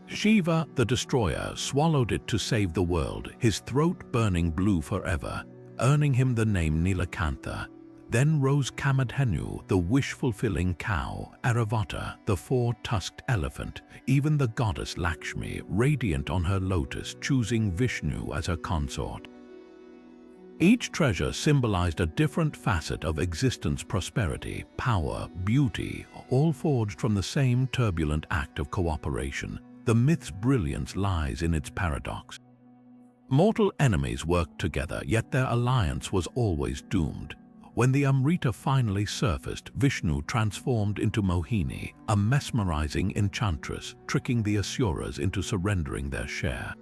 Shiva, the destroyer, swallowed it to save the world, his throat burning blue forever, earning him the name Nilakantha. Then rose Kamadhenu, the wish-fulfilling cow, Airavata, the four-tusked elephant, even the goddess Lakshmi, radiant on her lotus, choosing Vishnu as her consort. Each treasure symbolized a different facet of existence: prosperity, power, beauty, all forged from the same turbulent act of cooperation. The myth's brilliance lies in its paradox. Mortal enemies worked together, yet their alliance was always doomed. When the Amrita finally surfaced, Vishnu transformed into Mohini, a mesmerizing enchantress, tricking the Asuras into surrendering their share.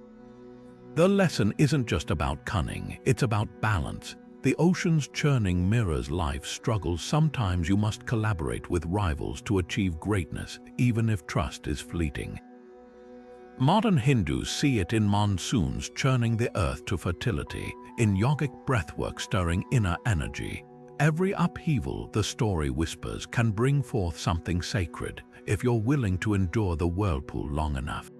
The lesson isn't just about cunning, it's about balance. The ocean's churning mirrors life's struggles. Sometimes you must collaborate with rivals to achieve greatness, even if trust is fleeting. Modern Hindus see it in monsoons churning the earth to fertility, in yogic breathwork stirring inner energy. Every upheaval, the story whispers, can bring forth something sacred if you're willing to endure the whirlpool long enough.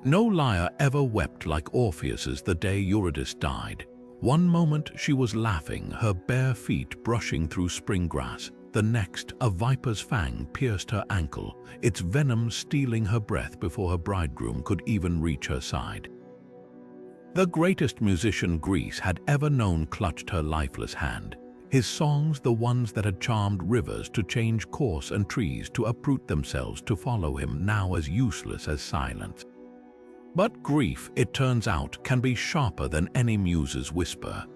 No lyre ever wept like Orpheus's the day Eurydice died. One moment she was laughing, her bare feet brushing through spring grass. The next, a viper's fang pierced her ankle, its venom stealing her breath before her bridegroom could even reach her side. The greatest musician Greece had ever known clutched her lifeless hand. His songs, the ones that had charmed rivers to change course and trees to uproot themselves to follow him, now as useless as silence. But grief, it turns out, can be sharper than any muse's whisper.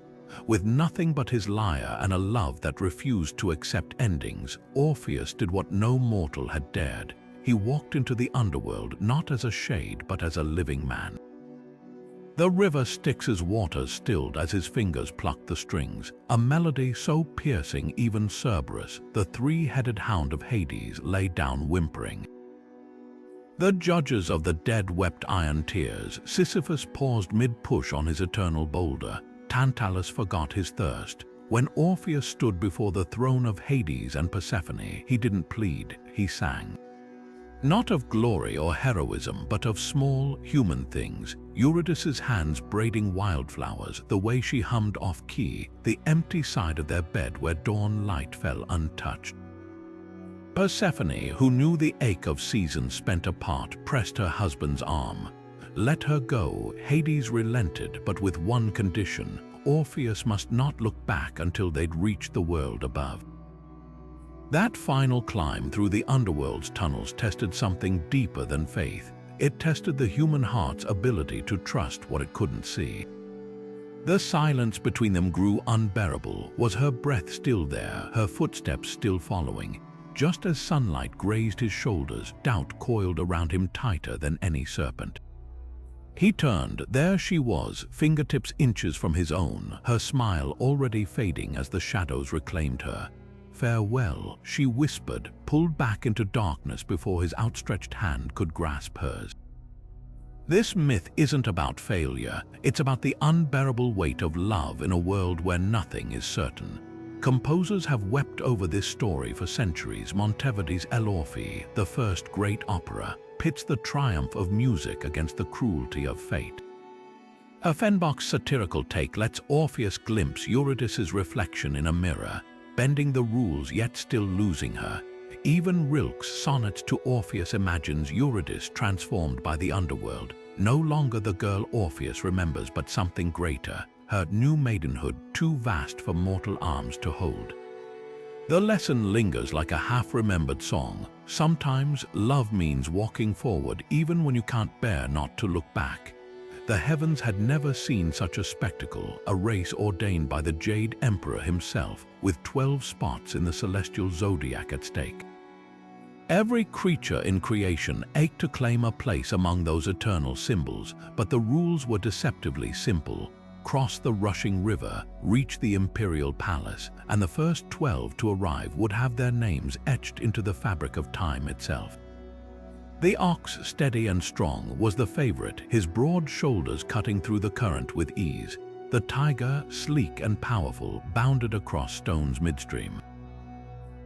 With nothing but his lyre and a love that refused to accept endings, Orpheus did what no mortal had dared. He walked into the underworld not as a shade but as a living man. The river Styx's waters stilled as his fingers plucked the strings, a melody so piercing even Cerberus, the three-headed hound of Hades, lay down whimpering. The judges of the dead wept iron tears. Sisyphus paused mid-push on his eternal boulder. Tantalus forgot his thirst. When Orpheus stood before the throne of Hades and Persephone, he didn't plead, he sang. Not of glory or heroism, but of small, human things. Eurydice's hands braiding wildflowers, the way she hummed off-key, the empty side of their bed where dawn light fell untouched. Persephone, who knew the ache of seasons spent apart, pressed her husband's arm. Let her go. Hades relented, but with one condition: Orpheus must not look back until they'd reached the world above. That final climb through the underworld's tunnels tested something deeper than faith. It tested the human heart's ability to trust what it couldn't see. The silence between them grew unbearable. Was her breath still there, her footsteps still following? Just as sunlight grazed his shoulders, doubt coiled around him tighter than any serpent. He turned. There she was, fingertips inches from his own, her smile already fading as the shadows reclaimed her. Farewell, she whispered, pulled back into darkness before his outstretched hand could grasp hers. This myth isn't about failure, it's about the unbearable weight of love in a world where nothing is certain. Composers have wept over this story for centuries. Monteverdi's El Orfeo, the first great opera, pits the triumph of music against the cruelty of fate. Offenbach's satirical take lets Orpheus glimpse Eurydice's reflection in a mirror, bending the rules yet still losing her. Even Rilke's sonnets to Orpheus imagines Eurydice transformed by the underworld, no longer the girl Orpheus remembers but something greater, her new maidenhood too vast for mortal arms to hold. The lesson lingers like a half-remembered song. Sometimes love means walking forward even when you can't bear not to look back. The heavens had never seen such a spectacle, a race ordained by the Jade Emperor himself, with 12 spots in the celestial zodiac at stake. Every creature in creation ached to claim a place among those eternal symbols, but the rules were deceptively simple. Cross the rushing river, reach the imperial palace, and the first 12 to arrive would have their names etched into the fabric of time itself. The ox, steady and strong, was the favorite, his broad shoulders cutting through the current with ease. The tiger, sleek and powerful, bounded across stones midstream.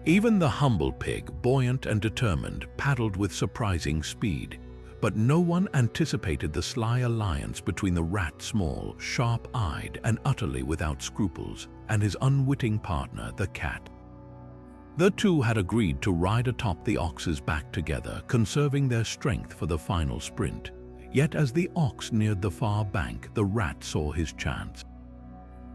Even the humble pig, buoyant and determined, paddled with surprising speed. But no one anticipated the sly alliance between the rat, small, sharp-eyed and utterly without scruples, and his unwitting partner, the cat. The two had agreed to ride atop the ox's back together, conserving their strength for the final sprint. Yet as the ox neared the far bank, the rat saw his chance.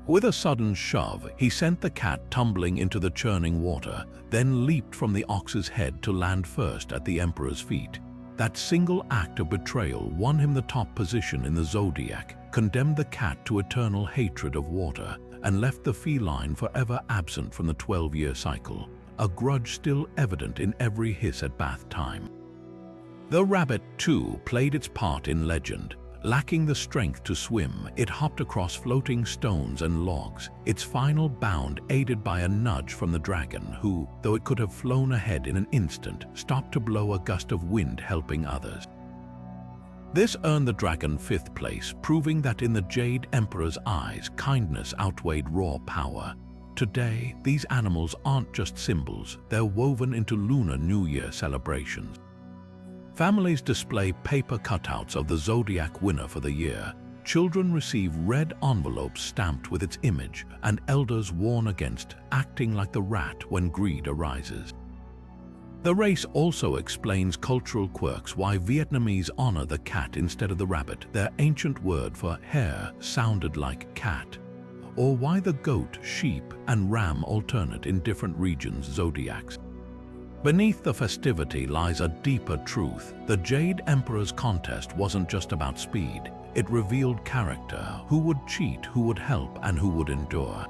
With a sudden shove, he sent the cat tumbling into the churning water, then leaped from the ox's head to land first at the emperor's feet. That single act of betrayal won him the top position in the zodiac, condemned the cat to eternal hatred of water, and left the feline forever absent from the 12-year cycle, a grudge still evident in every hiss at bath time. The rabbit, too, played its part in legend. Lacking the strength to swim, it hopped across floating stones and logs, its final bound aided by a nudge from the dragon who, though it could have flown ahead in an instant, stopped to blow a gust of wind, helping others. This earned the dragon 5th place, proving that in the Jade Emperor's eyes, kindness outweighed raw power. Today, these animals aren't just symbols, they're woven into Lunar New Year celebrations. Families display paper cutouts of the zodiac winner for the year. Children receive red envelopes stamped with its image, and elders warn against acting like the rat when greed arises. The race also explains cultural quirks, why Vietnamese honor the cat instead of the rabbit, their ancient word for hare sounded like cat, or why the goat, sheep, and ram alternate in different regions' zodiacs. Beneath the festivity lies a deeper truth. The Jade Emperor's contest wasn't just about speed. It revealed character, who would cheat, who would help, and who would endure.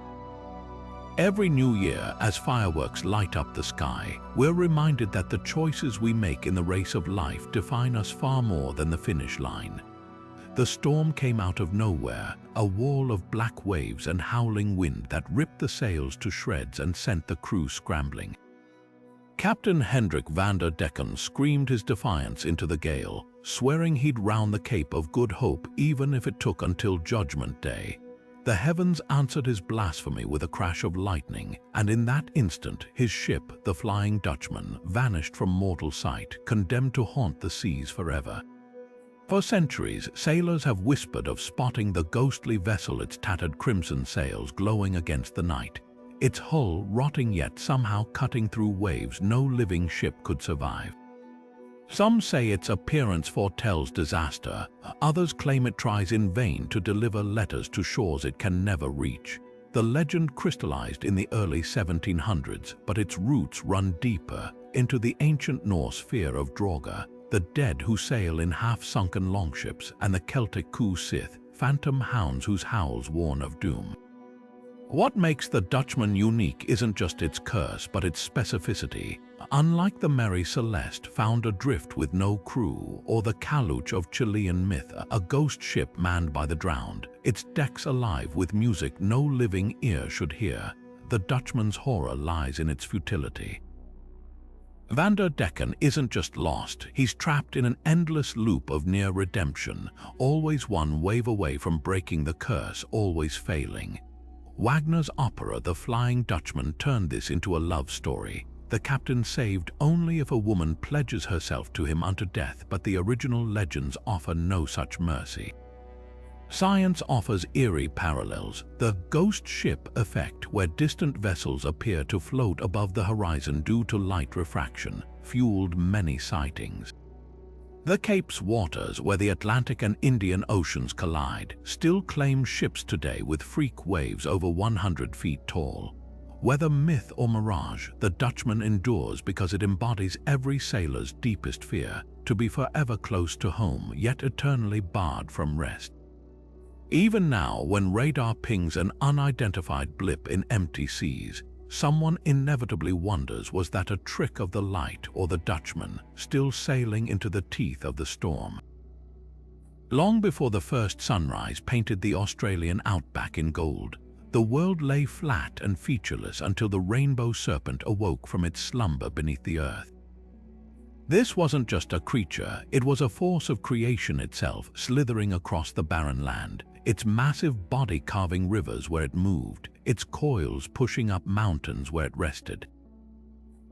Every new year, as fireworks light up the sky, we're reminded that the choices we make in the race of life define us far more than the finish line. The storm came out of nowhere, a wall of black waves and howling wind that ripped the sails to shreds and sent the crew scrambling. Captain Hendrik van der Decken screamed his defiance into the gale, swearing he'd round the Cape of Good Hope even if it took until Judgment Day. The heavens answered his blasphemy with a crash of lightning, and in that instant his ship, the Flying Dutchman, vanished from mortal sight, condemned to haunt the seas forever. For centuries, sailors have whispered of spotting the ghostly vessel, its tattered crimson sails glowing against the night. Its hull rotting yet somehow cutting through waves no living ship could survive. Some say its appearance foretells disaster, others claim it tries in vain to deliver letters to shores it can never reach. The legend crystallized in the early 1700s, but its roots run deeper into the ancient Norse fear of Draugr, the dead who sail in half-sunken longships, and the Celtic Ku Sith, phantom hounds whose howls warn of doom. What makes the Dutchman unique isn't just its curse, but its specificity. Unlike the Mary Celeste, found adrift with no crew, or the Kaluch of Chilean myth, a ghost ship manned by the drowned, its decks alive with music no living ear should hear, the Dutchman's horror lies in its futility. Van der Decken isn't just lost, he's trapped in an endless loop of near redemption, always one wave away from breaking the curse, always failing. Wagner's opera The Flying Dutchman turned this into a love story. The captain saved only if a woman pledges herself to him unto death, but the original legends offer no such mercy. Science offers eerie parallels. The ghost ship effect, where distant vessels appear to float above the horizon due to light refraction, fueled many sightings. The Cape's waters, where the Atlantic and Indian Oceans collide, still claim ships today with freak waves over 100 feet tall. Whether myth or mirage, the Dutchman endures because it embodies every sailor's deepest fear, to be forever close to home, yet eternally barred from rest. Even now, when radar pings an unidentified blip in empty seas, someone inevitably wonders, was that a trick of the light or the Dutchman still sailing into the teeth of the storm? Long before the first sunrise painted the Australian outback in gold, the world lay flat and featureless until the rainbow serpent awoke from its slumber beneath the earth. This wasn't just a creature, it was a force of creation itself, slithering across the barren land, its massive body carving rivers where it moved, its coils pushing up mountains where it rested.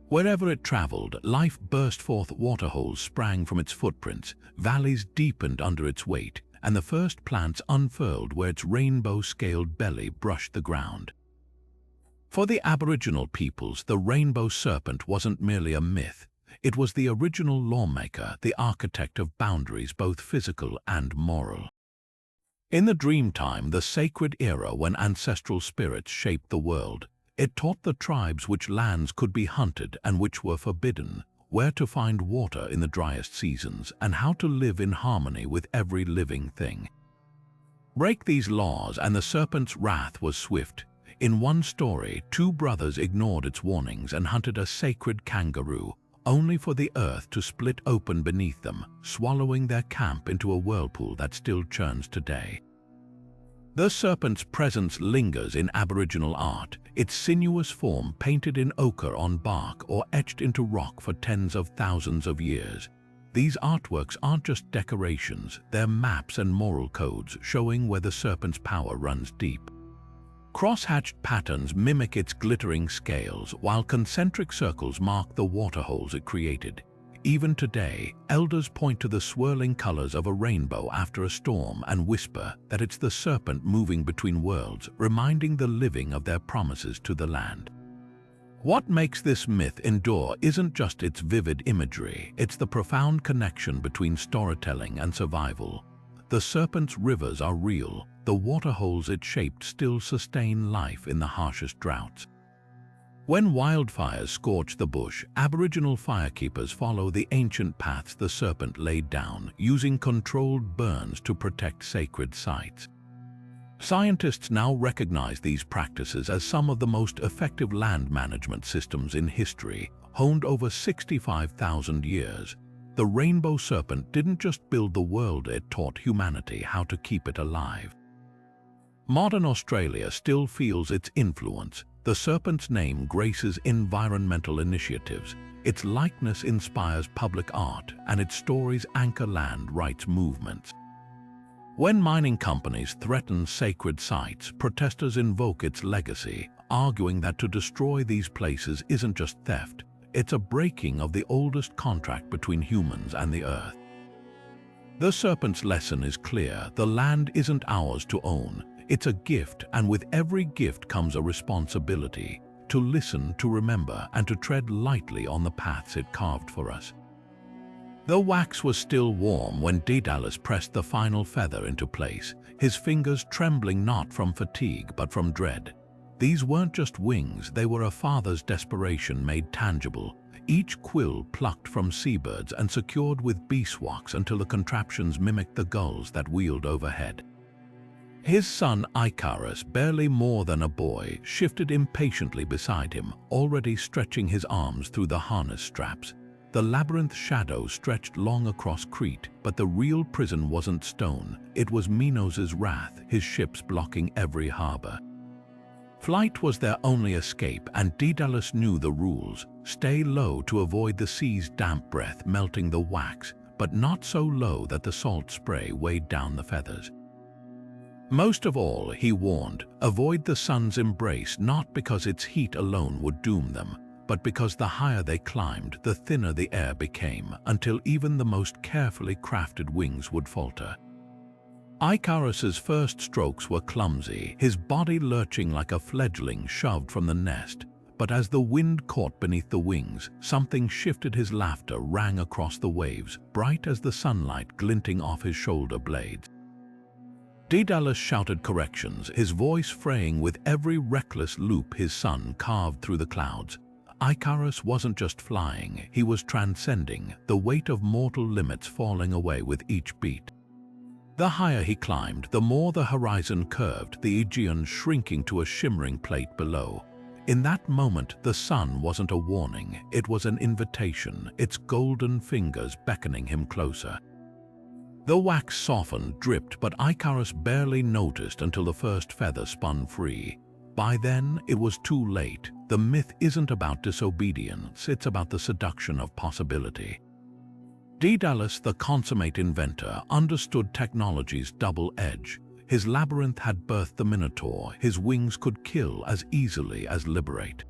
Wherever it traveled, life burst forth, waterholes sprang from its footprints, valleys deepened under its weight, and the first plants unfurled where its rainbow-scaled belly brushed the ground. For the Aboriginal peoples, the rainbow serpent wasn't merely a myth. It was the original lawmaker, the architect of boundaries both physical and moral. In the Dreamtime, the sacred era when ancestral spirits shaped the world, it taught the tribes which lands could be hunted and which were forbidden, where to find water in the driest seasons, and how to live in harmony with every living thing. Break these laws and the serpent's wrath was swift. In one story, two brothers ignored its warnings and hunted a sacred kangaroo, only for the earth to split open beneath them, swallowing their camp into a whirlpool that still churns today. The serpent's presence lingers in Aboriginal art, its sinuous form painted in ochre on bark or etched into rock for tens of thousands of years. These artworks aren't just decorations, they're maps and moral codes showing where the serpent's power runs deep. Cross-hatched patterns mimic its glittering scales, while concentric circles mark the waterholes it created. Even today, elders point to the swirling colors of a rainbow after a storm and whisper that it's the serpent moving between worlds, reminding the living of their promises to the land. What makes this myth endure isn't just its vivid imagery, it's the profound connection between storytelling and survival. The serpent's rivers are real, the waterholes it shaped still sustain life in the harshest droughts. When wildfires scorch the bush, Aboriginal firekeepers follow the ancient paths the serpent laid down, using controlled burns to protect sacred sites. Scientists now recognize these practices as some of the most effective land management systems in history, honed over 65,000 years. The rainbow serpent didn't just build the world, it taught humanity how to keep it alive. Modern Australia still feels its influence. The serpent's name graces environmental initiatives, its likeness inspires public art, and its stories anchor land rights movements. When mining companies threaten sacred sites, protesters invoke its legacy, arguing that to destroy these places isn't just theft, it's a breaking of the oldest contract between humans and the earth. The serpent's lesson is clear: the land isn't ours to own. It's a gift, and with every gift comes a responsibility to listen, to remember, and to tread lightly on the paths it carved for us. The wax was still warm when Daedalus pressed the final feather into place, his fingers trembling not from fatigue but from dread. These weren't just wings, they were a father's desperation made tangible, each quill plucked from seabirds and secured with beeswax until the contraptions mimicked the gulls that wheeled overhead. His son Icarus, barely more than a boy, shifted impatiently beside him, already stretching his arms through the harness straps. The labyrinth shadow stretched long across Crete, but the real prison wasn't stone, it was Minos' wrath, his ships blocking every harbor. Flight was their only escape, and Daedalus knew the rules: stay low to avoid the sea's damp breath melting the wax, but not so low that the salt spray weighed down the feathers. Most of all, he warned, avoid the sun's embrace, not because its heat alone would doom them, but because the higher they climbed, the thinner the air became, until even the most carefully crafted wings would falter. Icarus's first strokes were clumsy, his body lurching like a fledgling shoved from the nest, but as the wind caught beneath the wings, something shifted. His laughter rang across the waves, bright as the sunlight glinting off his shoulder blades. Daedalus shouted corrections, his voice fraying with every reckless loop his son carved through the clouds. Icarus wasn't just flying, he was transcending, the weight of mortal limits falling away with each beat. The higher he climbed, the more the horizon curved, the Aegean shrinking to a shimmering plate below. In that moment, the sun wasn't a warning, it was an invitation, its golden fingers beckoning him closer. The wax softened, dripped, but Icarus barely noticed until the first feather spun free. By then, it was too late. The myth isn't about disobedience, it's about the seduction of possibility. Daedalus, the consummate inventor, understood technology's double edge. His labyrinth had birthed the Minotaur, his wings could kill as easily as liberate.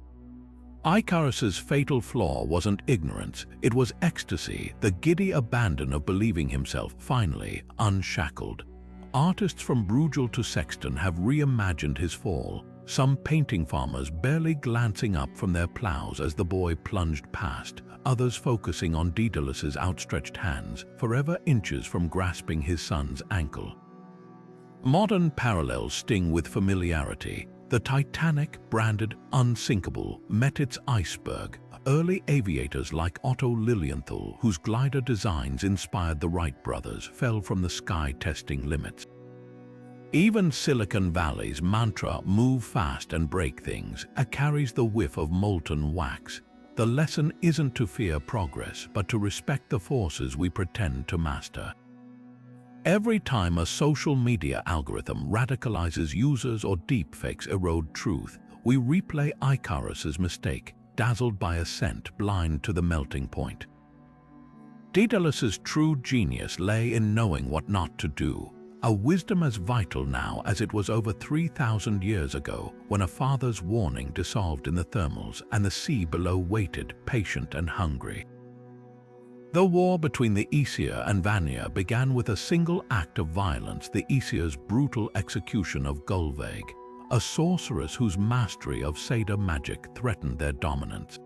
Icarus's fatal flaw wasn't ignorance, it was ecstasy, the giddy abandon of believing himself finally unshackled. Artists from Bruegel to Sexton have reimagined his fall, some painting farmers barely glancing up from their plows as the boy plunged past, others focusing on Daedalus's outstretched hands, forever inches from grasping his son's ankle. Modern parallels sting with familiarity. The Titanic, branded unsinkable, met its iceberg. Early aviators like Otto Lilienthal, whose glider designs inspired the Wright brothers, fell from the sky testing limits. Even Silicon Valley's mantra, "move fast and break things," carries the whiff of molten wax. The lesson isn't to fear progress, but to respect the forces we pretend to master. Every time a social media algorithm radicalizes users or deepfakes erode truth, we replay Icarus's mistake, dazzled by a scent, blind to the melting point. Daedalus's true genius lay in knowing what not to do, a wisdom as vital now as it was over 3,000 years ago, when a father's warning dissolved in the thermals and the sea below waited, patient and hungry. The war between the Aesir and Vanir began with a single act of violence, the Aesir's brutal execution of Gulveig, a sorceress whose mastery of Seder magic threatened their dominance.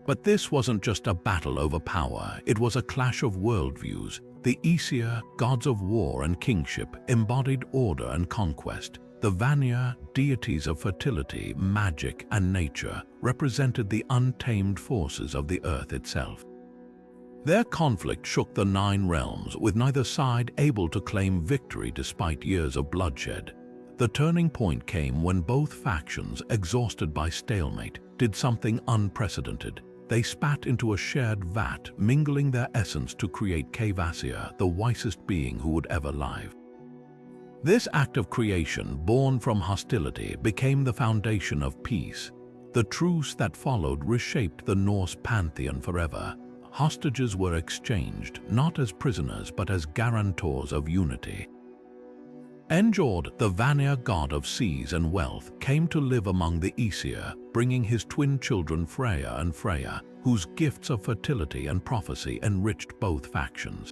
But this wasn't just a battle over power, it was a clash of worldviews. The Aesir, gods of war and kingship, embodied order and conquest. The Vanir, deities of fertility, magic and nature, represented the untamed forces of the earth itself. Their conflict shook the 9 realms, with neither side able to claim victory despite years of bloodshed. The turning point came when both factions, exhausted by stalemate, did something unprecedented. They spat into a shared vat, mingling their essence to create Kvasir, the wisest being who would ever live. This act of creation, born from hostility, became the foundation of peace. The truce that followed reshaped the Norse pantheon forever. Hostages were exchanged, not as prisoners but as guarantors of unity. Njord, the Vanir god of seas and wealth, came to live among the Aesir, bringing his twin children Freya and Freya, whose gifts of fertility and prophecy enriched both factions.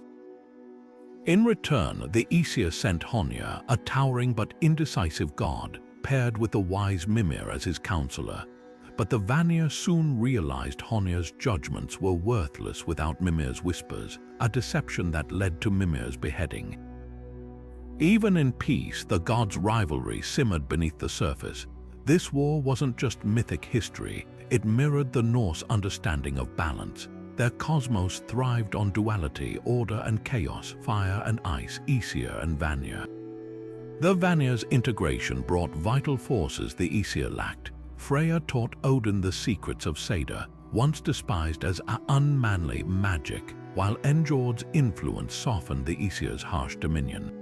In return, the Aesir sent Honir, a towering but indecisive god, paired with the wise Mimir as his counselor. But the Vanir soon realized Honir's judgments were worthless without Mimir's whispers, a deception that led to Mimir's beheading. Even in peace, the gods' rivalry simmered beneath the surface. This war wasn't just mythic history, it mirrored the Norse understanding of balance. Their cosmos thrived on duality, order and chaos, fire and ice, Aesir and Vanir. The Vanir's integration brought vital forces the Aesir lacked. Freya taught Odin the secrets of Seder, once despised as unmanly magic, while Njord's influence softened the Aesir's harsh dominion.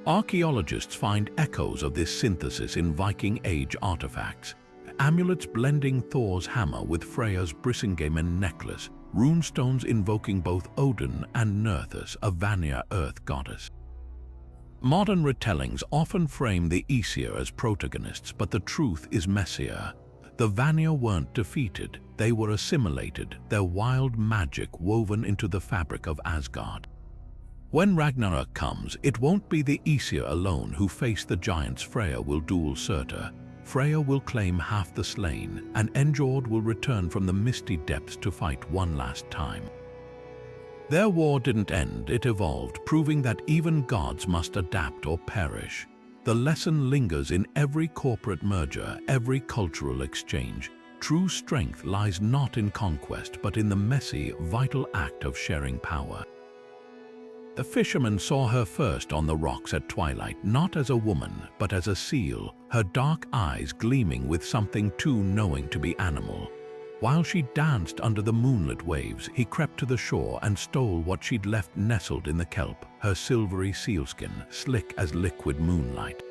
Archaeologists find echoes of this synthesis in Viking Age artifacts. Amulets blending Thor's hammer with Freya's Brisingamen necklace, runestones invoking both Odin and Nerthus, a Vanir earth goddess. Modern retellings often frame the Aesir as protagonists, but the truth is messier. The Vanir weren't defeated, they were assimilated, their wild magic woven into the fabric of Asgard. When Ragnarök comes, it won't be the Aesir alone who face the giants. Freya will duel Surtur. Freya will claim half the slain, and Njord will return from the misty depths to fight one last time. Their war didn't end, it evolved, proving that even gods must adapt or perish. The lesson lingers in every corporate merger, every cultural exchange. True strength lies not in conquest, but in the messy, vital act of sharing power. The fisherman saw her first on the rocks at twilight, not as a woman, but as a seal, her dark eyes gleaming with something too knowing to be animal. While she danced under the moonlit waves, he crept to the shore and stole what she'd left nestled in the kelp, her silvery sealskin, slick as liquid moonlight.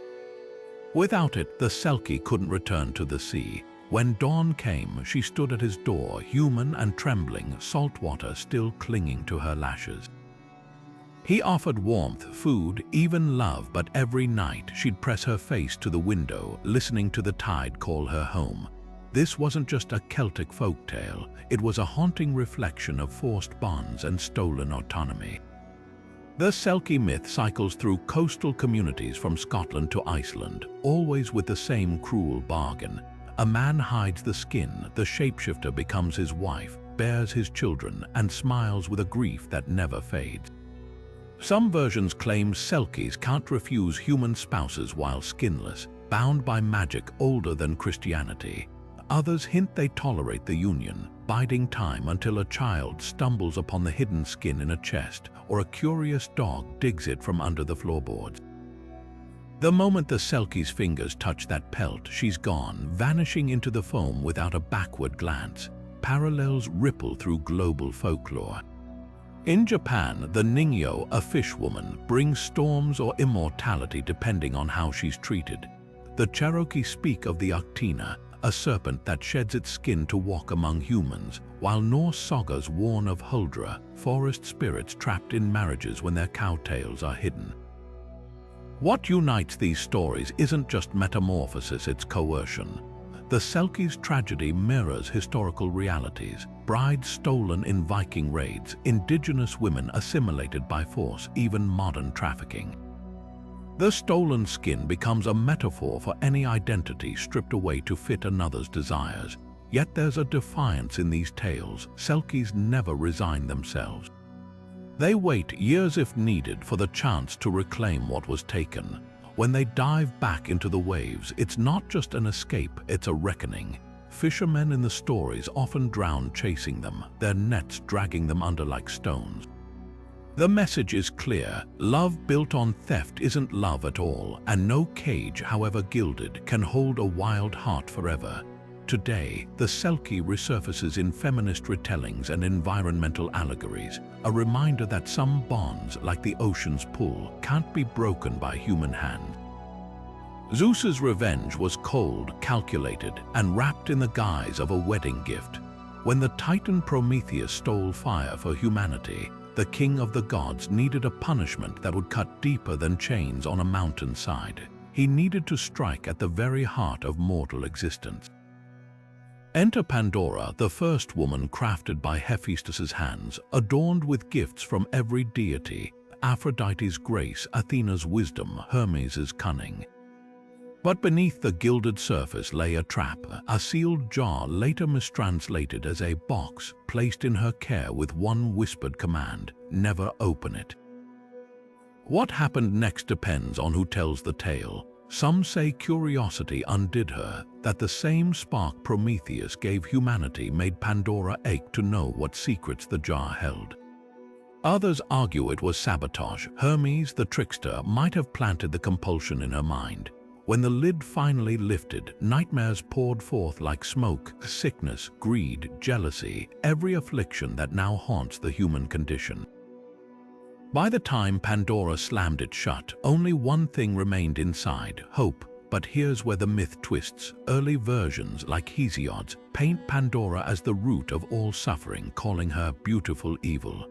Without it, the Selkie couldn't return to the sea. When dawn came, she stood at his door, human and trembling, salt water still clinging to her lashes. He offered warmth, food, even love, but every night she'd press her face to the window, listening to the tide call her home. This wasn't just a Celtic folktale, it was a haunting reflection of forced bonds and stolen autonomy. The Selkie myth cycles through coastal communities from Scotland to Iceland, always with the same cruel bargain. A man hides the skin, the shapeshifter becomes his wife, bears his children, and smiles with a grief that never fades. Some versions claim Selkies can't refuse human spouses while skinless, bound by magic older than Christianity. Others hint they tolerate the union, biding time until a child stumbles upon the hidden skin in a chest or a curious dog digs it from under the floorboards. The moment the Selkie's fingers touch that pelt, she's gone, vanishing into the foam without a backward glance. Parallels ripple through global folklore. In Japan, the Ningyo, a fishwoman, brings storms or immortality depending on how she's treated. The Cherokee speak of the Octina, a serpent that sheds its skin to walk among humans, while Norse sagas warn of Huldra, forest spirits trapped in marriages when their cowtails are hidden. What unites these stories isn't just metamorphosis, it's coercion. The Selkie's tragedy mirrors historical realities: brides stolen in Viking raids, indigenous women assimilated by force, even modern trafficking. The stolen skin becomes a metaphor for any identity stripped away to fit another's desires. Yet there's a defiance in these tales. Selkies never resign themselves. They wait years if needed for the chance to reclaim what was taken. When they dive back into the waves, it's not just an escape, it's a reckoning. Fishermen in the stories often drown chasing them, their nets dragging them under like stones. The message is clear: love built on theft isn't love at all, and no cage, however gilded, can hold a wild heart forever. Today, the Selkie resurfaces in feminist retellings and environmental allegories, a reminder that some bonds, like the ocean's pull, can't be broken by human hand. Zeus's revenge was cold, calculated, and wrapped in the guise of a wedding gift. When the Titan Prometheus stole fire for humanity, the king of the gods needed a punishment that would cut deeper than chains on a mountainside. He needed to strike at the very heart of mortal existence. Enter Pandora, the first woman crafted by Hephaestus's hands, adorned with gifts from every deity: Aphrodite's grace, Athena's wisdom, Hermes' cunning. But beneath the gilded surface lay a trap, a sealed jar later mistranslated as a box placed in her care with one whispered command: never open it. What happened next depends on who tells the tale. Some say curiosity undid her, that the same spark Prometheus gave humanity made Pandora ache to know what secrets the jar held. Others argue it was sabotage. Hermes, the trickster, might have planted the compulsion in her mind. When the lid finally lifted, nightmares poured forth like smoke: sickness, greed, jealousy, every affliction that now haunts the human condition. By the time Pandora slammed it shut, only one thing remained inside: hope. But here's where the myth twists. Early versions, like Hesiod's, paint Pandora as the root of all suffering, calling her beautiful evil.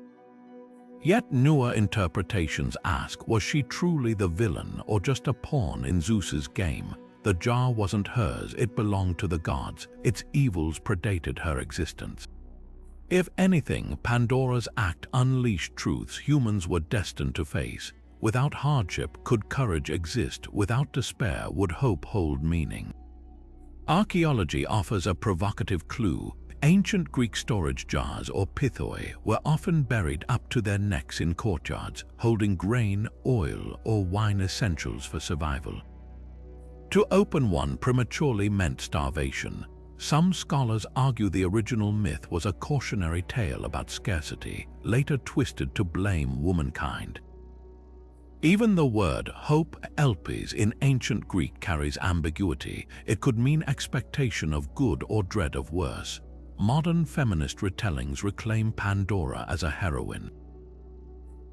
Yet newer interpretations ask, was she truly the villain or just a pawn in Zeus's game? The jar wasn't hers, it belonged to the gods. Its evils predated her existence. If anything, Pandora's act unleashed truths humans were destined to face. Without hardship could courage exist, without despair would hope hold meaning. Archaeology offers a provocative clue. Ancient Greek storage jars, or pithoi, were often buried up to their necks in courtyards, holding grain, oil, or wine essentials for survival. To open one prematurely meant starvation. Some scholars argue the original myth was a cautionary tale about scarcity, later twisted to blame womankind. Even the word hope, elpis, in ancient Greek carries ambiguity. It could mean expectation of good or dread of worse. Modern feminist retellings reclaim Pandora as a heroine.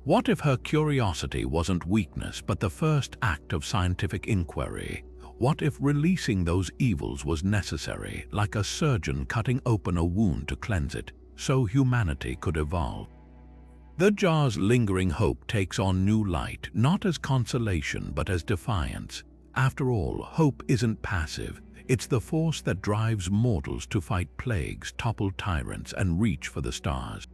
What if her curiosity wasn't weakness but the first act of scientific inquiry? What if releasing those evils was necessary, like a surgeon cutting open a wound to cleanse it, so humanity could evolve? The jar's lingering hope takes on new light, not as consolation but as defiance. After all, hope isn't passive. It's the force that drives mortals to fight plagues, topple tyrants, and reach for the stars.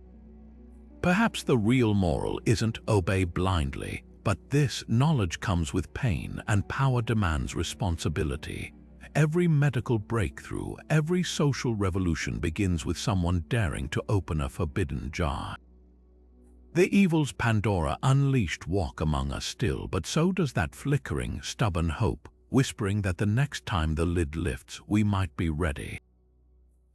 Perhaps the real moral isn't obey blindly, but this: knowledge comes with pain and power demands responsibility. Every medical breakthrough, every social revolution begins with someone daring to open a forbidden jar. The evils Pandora unleashed walk among us still, but so does that flickering, stubborn hope, whispering that the next time the lid lifts, we might be ready.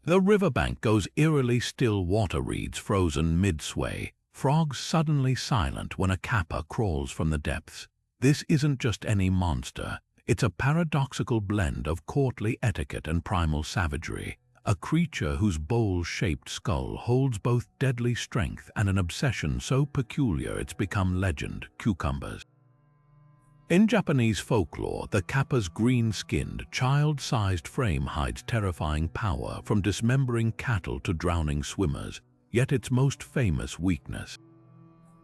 The riverbank goes eerily still, water reeds frozen mid-sway, frogs suddenly silent when a kappa crawls from the depths. This isn't just any monster, it's a paradoxical blend of courtly etiquette and primal savagery. A creature whose bowl-shaped skull holds both deadly strength and an obsession so peculiar it's become legend: cucumbers. In Japanese folklore, the kappa's green-skinned, child-sized frame hides terrifying power, from dismembering cattle to drowning swimmers, yet its most famous weakness: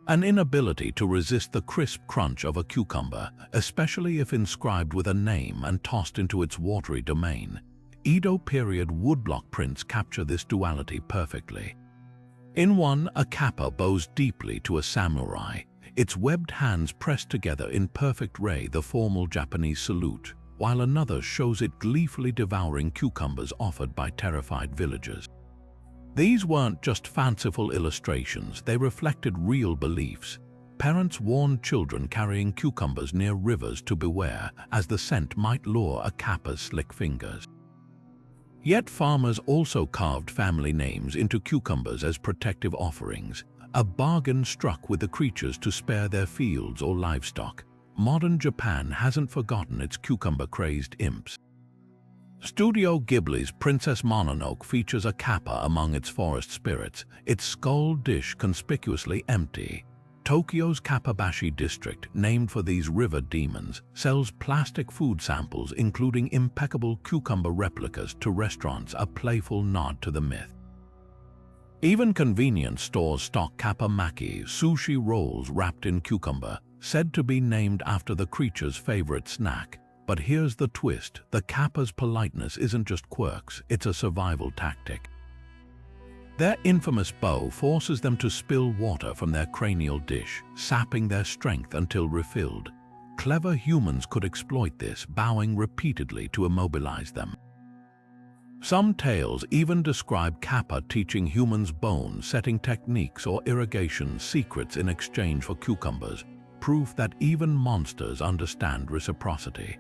an inability to resist the crisp crunch of a cucumber, especially if inscribed with a name and tossed into its watery domain. Edo period woodblock prints capture this duality perfectly. In one, a kappa bows deeply to a samurai, its webbed hands pressed together in perfect ray, the formal Japanese salute, while another shows it gleefully devouring cucumbers offered by terrified villagers. These weren't just fanciful illustrations, they reflected real beliefs. Parents warned children carrying cucumbers near rivers to beware, as the scent might lure a kappa's slick fingers. Yet farmers also carved family names into cucumbers as protective offerings, a bargain struck with the creatures to spare their fields or livestock. Modern Japan hasn't forgotten its cucumber-crazed imps. Studio Ghibli's Princess Mononoke features a kappa among its forest spirits, its skull dish conspicuously empty. Tokyo's Kappabashi district, named for these river demons, sells plastic food samples including impeccable cucumber replicas to restaurants, a playful nod to the myth. Even convenience stores stock kappa maki, sushi rolls wrapped in cucumber, said to be named after the creature's favorite snack. But here's the twist: the kappa's politeness isn't just quirks, it's a survival tactic. Their infamous bow forces them to spill water from their cranial dish, sapping their strength until refilled. Clever humans could exploit this, bowing repeatedly to immobilize them. Some tales even describe kappa teaching humans bone-setting techniques or irrigation secrets in exchange for cucumbers, proof that even monsters understand reciprocity.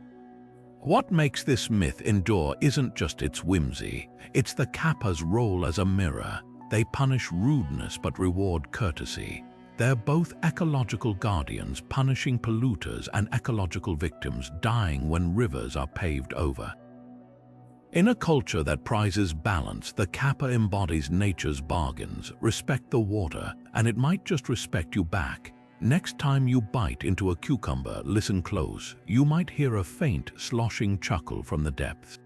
What makes this myth endure isn't just its whimsy, it's the kappa's role as a mirror. They punish rudeness but reward courtesy. They're both ecological guardians, punishing polluters, and ecological victims, dying when rivers are paved over. In a culture that prizes balance, the kappa embodies nature's bargains. Respect the water, and it might just respect you back. Next time you bite into a cucumber, listen close. You might hear a faint, sloshing chuckle from the depths.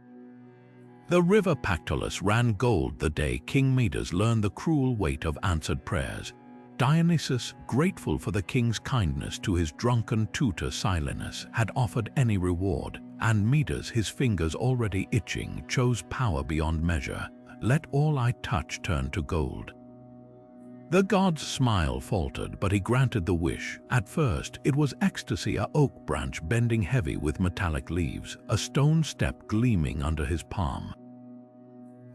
The river Pactolus ran gold the day King Midas learned the cruel weight of answered prayers. Dionysus, grateful for the king's kindness to his drunken tutor Silenus, had offered any reward, and Midas, his fingers already itching, chose power beyond measure. Let all I touch turn to gold. The god's smile faltered, but he granted the wish. At first, it was ecstasy: a oak branch bending heavy with metallic leaves, a stone step gleaming under his palm.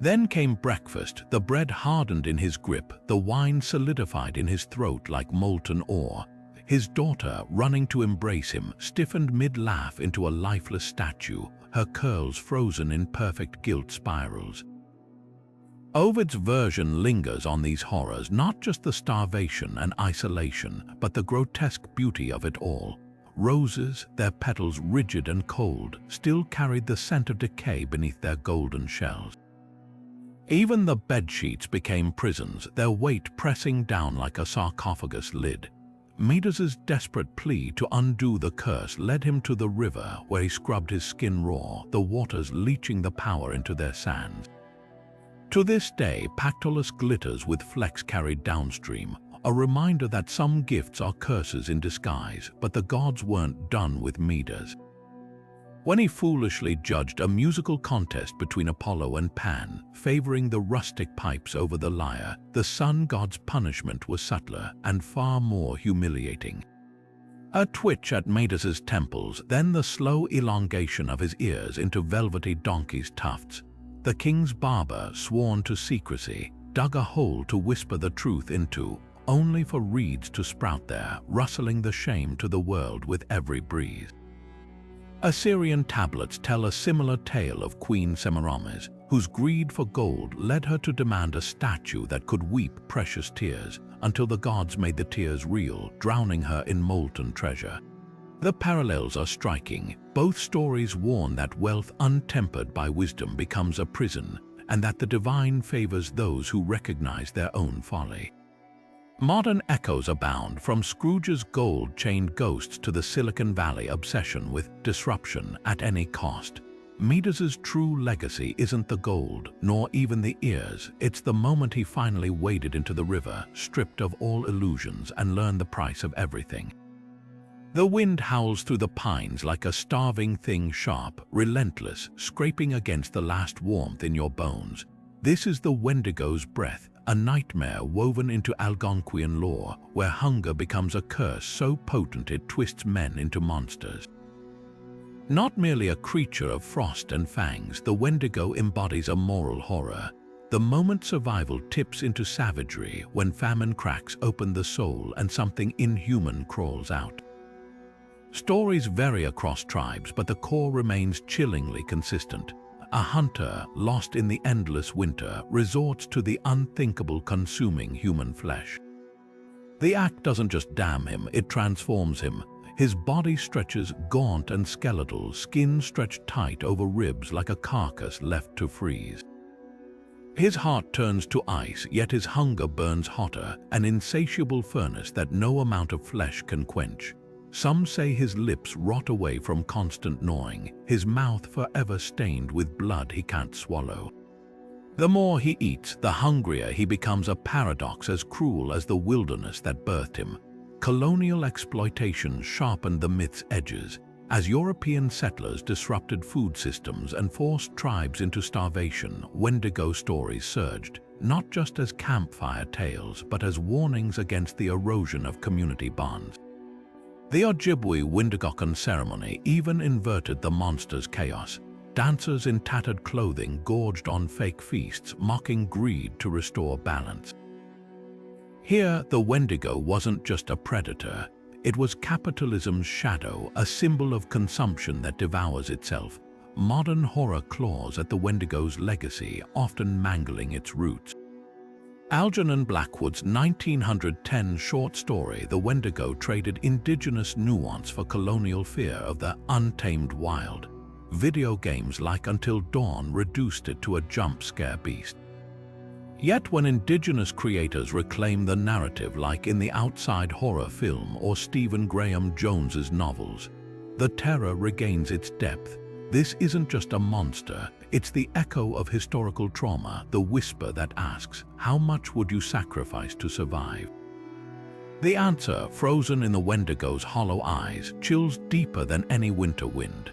Then came breakfast. The bread hardened in his grip, the wine solidified in his throat like molten ore. His daughter, running to embrace him, stiffened mid-laugh into a lifeless statue, her curls frozen in perfect guilt spirals. Ovid's version lingers on these horrors, not just the starvation and isolation, but the grotesque beauty of it all. Roses, their petals rigid and cold, still carried the scent of decay beneath their golden shells. Even the bedsheets became prisons, their weight pressing down like a sarcophagus lid. Midas's desperate plea to undo the curse led him to the river, where he scrubbed his skin raw, the waters leaching the power into their sands. To this day, Pactolus glitters with flecks carried downstream, a reminder that some gifts are curses in disguise, but the gods weren't done with Midas. When he foolishly judged a musical contest between Apollo and Pan, favoring the rustic pipes over the lyre, the sun god's punishment was subtler and far more humiliating. A twitch at Midas's temples, then the slow elongation of his ears into velvety donkey's tufts. The king's barber, sworn to secrecy, dug a hole to whisper the truth into, only for reeds to sprout there, rustling the shame to the world with every breeze. Assyrian tablets tell a similar tale of Queen Semiramis, whose greed for gold led her to demand a statue that could weep precious tears, until the gods made the tears real, drowning her in molten treasure. The parallels are striking. Both stories warn that wealth untempered by wisdom becomes a prison, and that the divine favors those who recognize their own folly. Modern echoes abound, from Scrooge's gold-chained ghosts to the Silicon Valley obsession with disruption at any cost. Midas's true legacy isn't the gold, nor even the ears. It's the moment he finally waded into the river, stripped of all illusions, and learned the price of everything. The wind howls through the pines like a starving thing, sharp, relentless, scraping against the last warmth in your bones. This is the Wendigo's breath, a nightmare woven into Algonquian lore, where hunger becomes a curse so potent it twists men into monsters. Not merely a creature of frost and fangs, the Wendigo embodies a moral horror. The moment survival tips into savagery, when famine cracks open the soul and something inhuman crawls out. Stories vary across tribes, but the core remains chillingly consistent. A hunter, lost in the endless winter, resorts to the unthinkable, consuming human flesh. The act doesn't just damn him, it transforms him. His body stretches gaunt and skeletal, skin stretched tight over ribs like a carcass left to freeze. His heart turns to ice, yet his hunger burns hotter, an insatiable furnace that no amount of flesh can quench. Some say his lips rot away from constant gnawing, his mouth forever stained with blood he can't swallow. The more he eats, the hungrier he becomes, a paradox as cruel as the wilderness that birthed him. Colonial exploitation sharpened the myth's edges. As European settlers disrupted food systems and forced tribes into starvation, Wendigo stories surged, not just as campfire tales, but as warnings against the erosion of community bonds. The Ojibwe Wendigokan ceremony even inverted the monster's chaos. Dancers in tattered clothing gorged on fake feasts, mocking greed to restore balance. Here, the Wendigo wasn't just a predator. It was capitalism's shadow, a symbol of consumption that devours itself. Modern horror claws at the Wendigo's legacy, often mangling its roots. Algernon Blackwood's 1910 short story, The Wendigo, traded indigenous nuance for colonial fear of the untamed wild. Video games like Until Dawn reduced it to a jump-scare beast. Yet when indigenous creators reclaim the narrative, like in the Outside horror film or Stephen Graham Jones's novels, the terror regains its depth. This isn't just a monster, it's the echo of historical trauma, the whisper that asks, how much would you sacrifice to survive? The answer, frozen in the Wendigo's hollow eyes, chills deeper than any winter wind.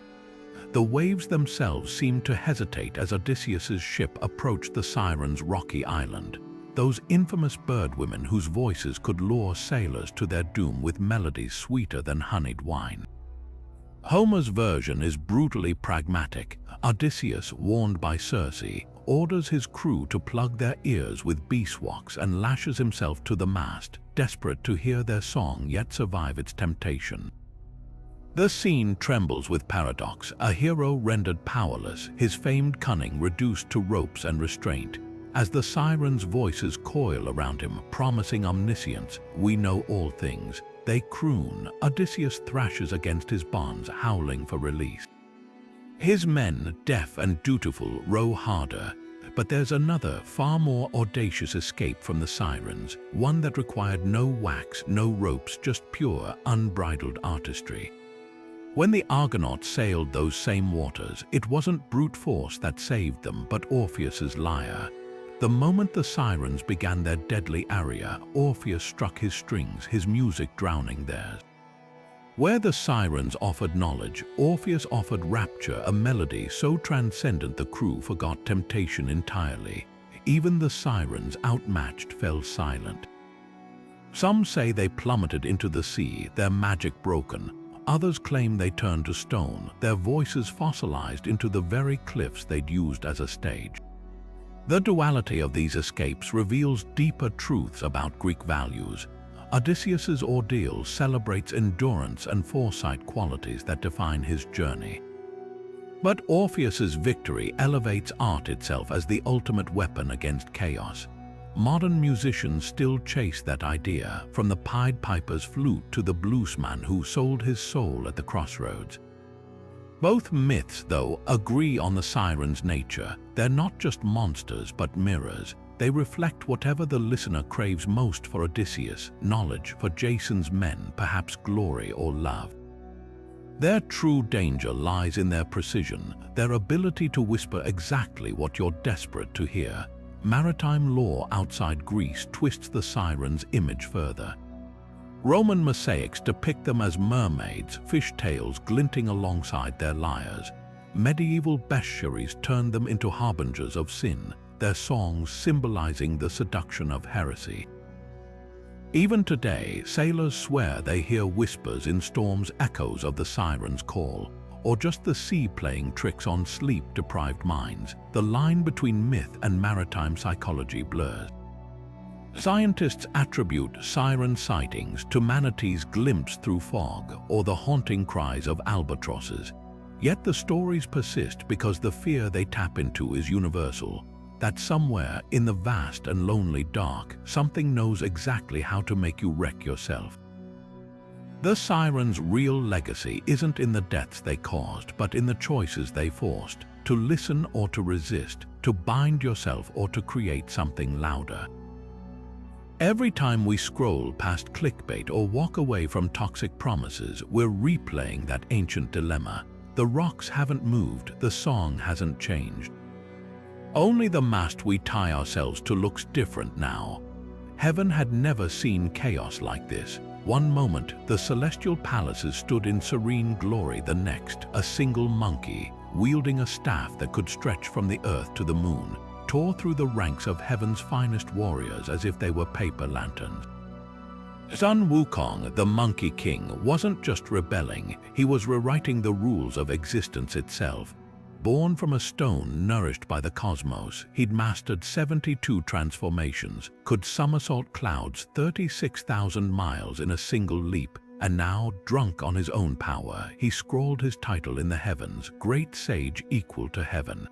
The waves themselves seemed to hesitate as Odysseus's ship approached the Sirens' rocky island, those infamous birdwomen whose voices could lure sailors to their doom with melodies sweeter than honeyed wine. Homer's version is brutally pragmatic. Odysseus, warned by Circe, orders his crew to plug their ears with beeswax and lashes himself to the mast, desperate to hear their song yet survive its temptation. The scene trembles with paradox, a hero rendered powerless, his famed cunning reduced to ropes and restraint. As the sirens' voices coil around him, promising omniscience, "We know all things," they croon. Odysseus thrashes against his bonds, howling for release. His men, deaf and dutiful, row harder, but there's another, far more audacious escape from the sirens, one that required no wax, no ropes, just pure, unbridled artistry. When the Argonauts sailed those same waters, it wasn't brute force that saved them, but Orpheus's lyre. The moment the sirens began their deadly aria, Orpheus struck his strings, his music drowning theirs. Where the sirens offered knowledge, Orpheus offered rapture, a melody so transcendent the crew forgot temptation entirely. Even the sirens, outmatched, fell silent. Some say they plummeted into the sea, their magic broken. Others claim they turned to stone, their voices fossilized into the very cliffs they'd used as a stage. The duality of these escapes reveals deeper truths about Greek values. Odysseus's ordeal celebrates endurance and foresight, qualities that define his journey. But Orpheus's victory elevates art itself as the ultimate weapon against chaos. Modern musicians still chase that idea, from the Pied Piper's flute to the bluesman who sold his soul at the crossroads. Both myths, though, agree on the sirens' nature. They're not just monsters but mirrors. They reflect whatever the listener craves most for Odysseus, knowledge; for Jason's men, perhaps glory or love. Their true danger lies in their precision, their ability to whisper exactly what you're desperate to hear. Maritime lore outside Greece twists the sirens' image further. Roman mosaics depict them as mermaids, fish tails glinting alongside their lyres. Medieval bestiaries turned them into harbingers of sin, their songs symbolizing the seduction of heresy. Even today, sailors swear they hear whispers in storms, echoes of the sirens' call, or just the sea playing tricks on sleep-deprived minds. The line between myth and maritime psychology blurs. Scientists attribute siren sightings to manatees glimpsed through fog or the haunting cries of albatrosses. Yet the stories persist because the fear they tap into is universal. That somewhere in the vast and lonely dark, something knows exactly how to make you wreck yourself. The sirens' real legacy isn't in the deaths they caused, but in the choices they forced: to listen or to resist, to bind yourself or to create something louder. Every time we scroll past clickbait or walk away from toxic promises, we're replaying that ancient dilemma. The rocks haven't moved, the song hasn't changed. Only the mast we tie ourselves to looks different now. Heaven had never seen chaos like this. One moment, the celestial palaces stood in serene glory; the next, a single monkey, wielding a staff that could stretch from the earth to the moon, tore through the ranks of heaven's finest warriors as if they were paper lanterns. Sun Wukong, the Monkey King, wasn't just rebelling, he was rewriting the rules of existence itself. Born from a stone nourished by the cosmos, he'd mastered 72 transformations, could somersault clouds 36,000 miles in a single leap, and now, drunk on his own power, he scrawled his title in the heavens, Great Sage Equal to Heaven.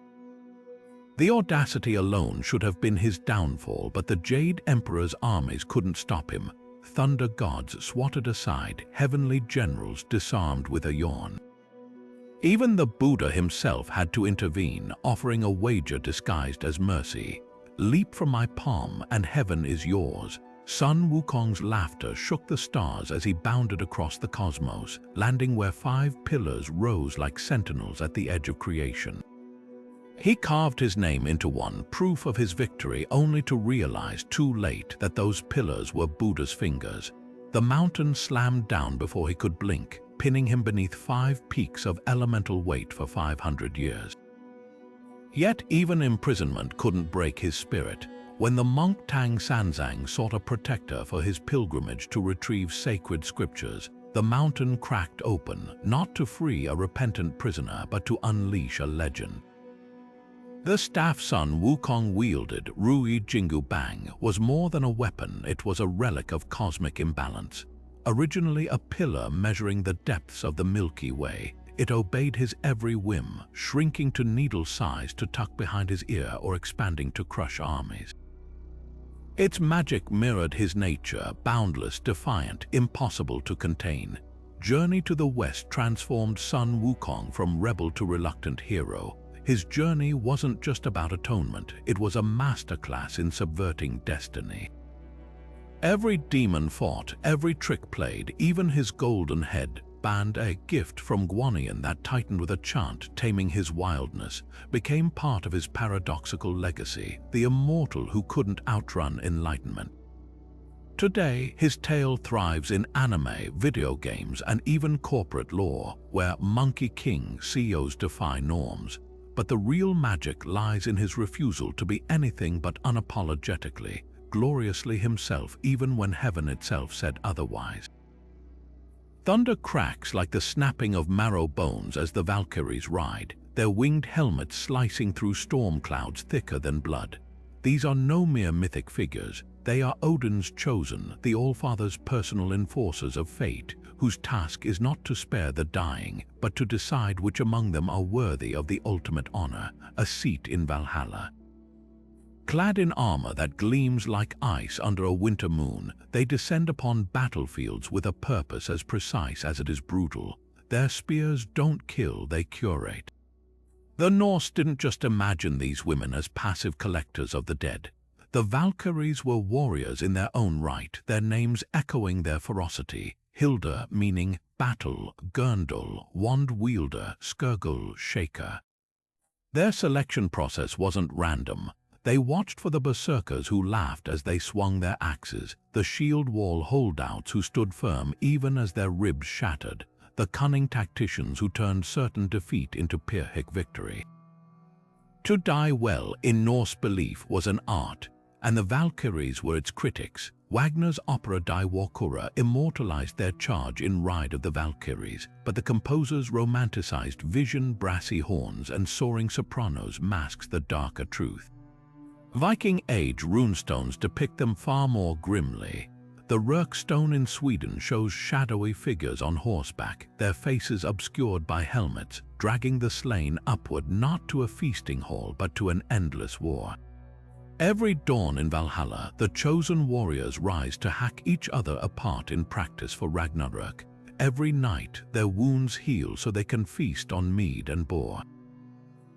The audacity alone should have been his downfall, but the Jade Emperor's armies couldn't stop him. Thunder gods swatted aside, heavenly generals disarmed with a yawn. Even the Buddha himself had to intervene, offering a wager disguised as mercy. "Leap from my palm, and heaven is yours." Sun Wukong's laughter shook the stars as he bounded across the cosmos, landing where 5 pillars rose like sentinels at the edge of creation. He carved his name into one, proof of his victory, only to realize too late that those pillars were Buddha's fingers. The mountain slammed down before he could blink, pinning him beneath 5 peaks of elemental weight for 500 years. Yet even imprisonment couldn't break his spirit. When the monk Tang Sanzang sought a protector for his pilgrimage to retrieve sacred scriptures, the mountain cracked open, not to free a repentant prisoner but to unleash a legend. The staff Sun Wukong wielded, Rui Jingu Bang, was more than a weapon, it was a relic of cosmic imbalance. Originally a pillar measuring the depths of the Milky Way, it obeyed his every whim, shrinking to needle size to tuck behind his ear or expanding to crush armies. Its magic mirrored his nature, boundless, defiant, impossible to contain. Journey to the West transformed Sun Wukong from rebel to reluctant hero. His journey wasn't just about atonement, it was a masterclass in subverting destiny. Every demon fought, every trick played, even his golden head, band, a gift from Guanyin that tightened with a chant taming his wildness, became part of his paradoxical legacy, the immortal who couldn't outrun enlightenment. Today, his tale thrives in anime, video games, and even corporate lore, where Monkey King CEOs defy norms. But the real magic lies in his refusal to be anything but unapologetically, gloriously himself, even when heaven itself said otherwise. Thunder cracks like the snapping of marrow bones as the Valkyries ride, their winged helmets slicing through storm clouds thicker than blood. These are no mere mythic figures, they are Odin's chosen, the Allfather's personal enforcers of fate, whose task is not to spare the dying, but to decide which among them are worthy of the ultimate honor, a seat in Valhalla. Clad in armor that gleams like ice under a winter moon, they descend upon battlefields with a purpose as precise as it is brutal. Their spears don't kill, they curate. The Norse didn't just imagine these women as passive collectors of the dead. The Valkyries were warriors in their own right, their names echoing their ferocity. Hilda meaning battle, Gurndal, wand wielder, Skirgul, shaker. Their selection process wasn't random. They watched for the berserkers who laughed as they swung their axes, the shield wall holdouts who stood firm even as their ribs shattered, the cunning tacticians who turned certain defeat into pyrrhic victory. To die well in Norse belief was an art, and the Valkyries were its critics. Wagner's opera Die Walküre immortalized their charge in Ride of the Valkyries, but the composer's romanticized vision, brassy horns, and soaring sopranos masks the darker truth. Viking Age runestones depict them far more grimly. The Rökstone in Sweden shows shadowy figures on horseback, their faces obscured by helmets, dragging the slain upward not to a feasting hall but to an endless war. Every dawn in Valhalla, the chosen warriors rise to hack each other apart in practice for Ragnarök. Every night, their wounds heal so they can feast on mead and boar.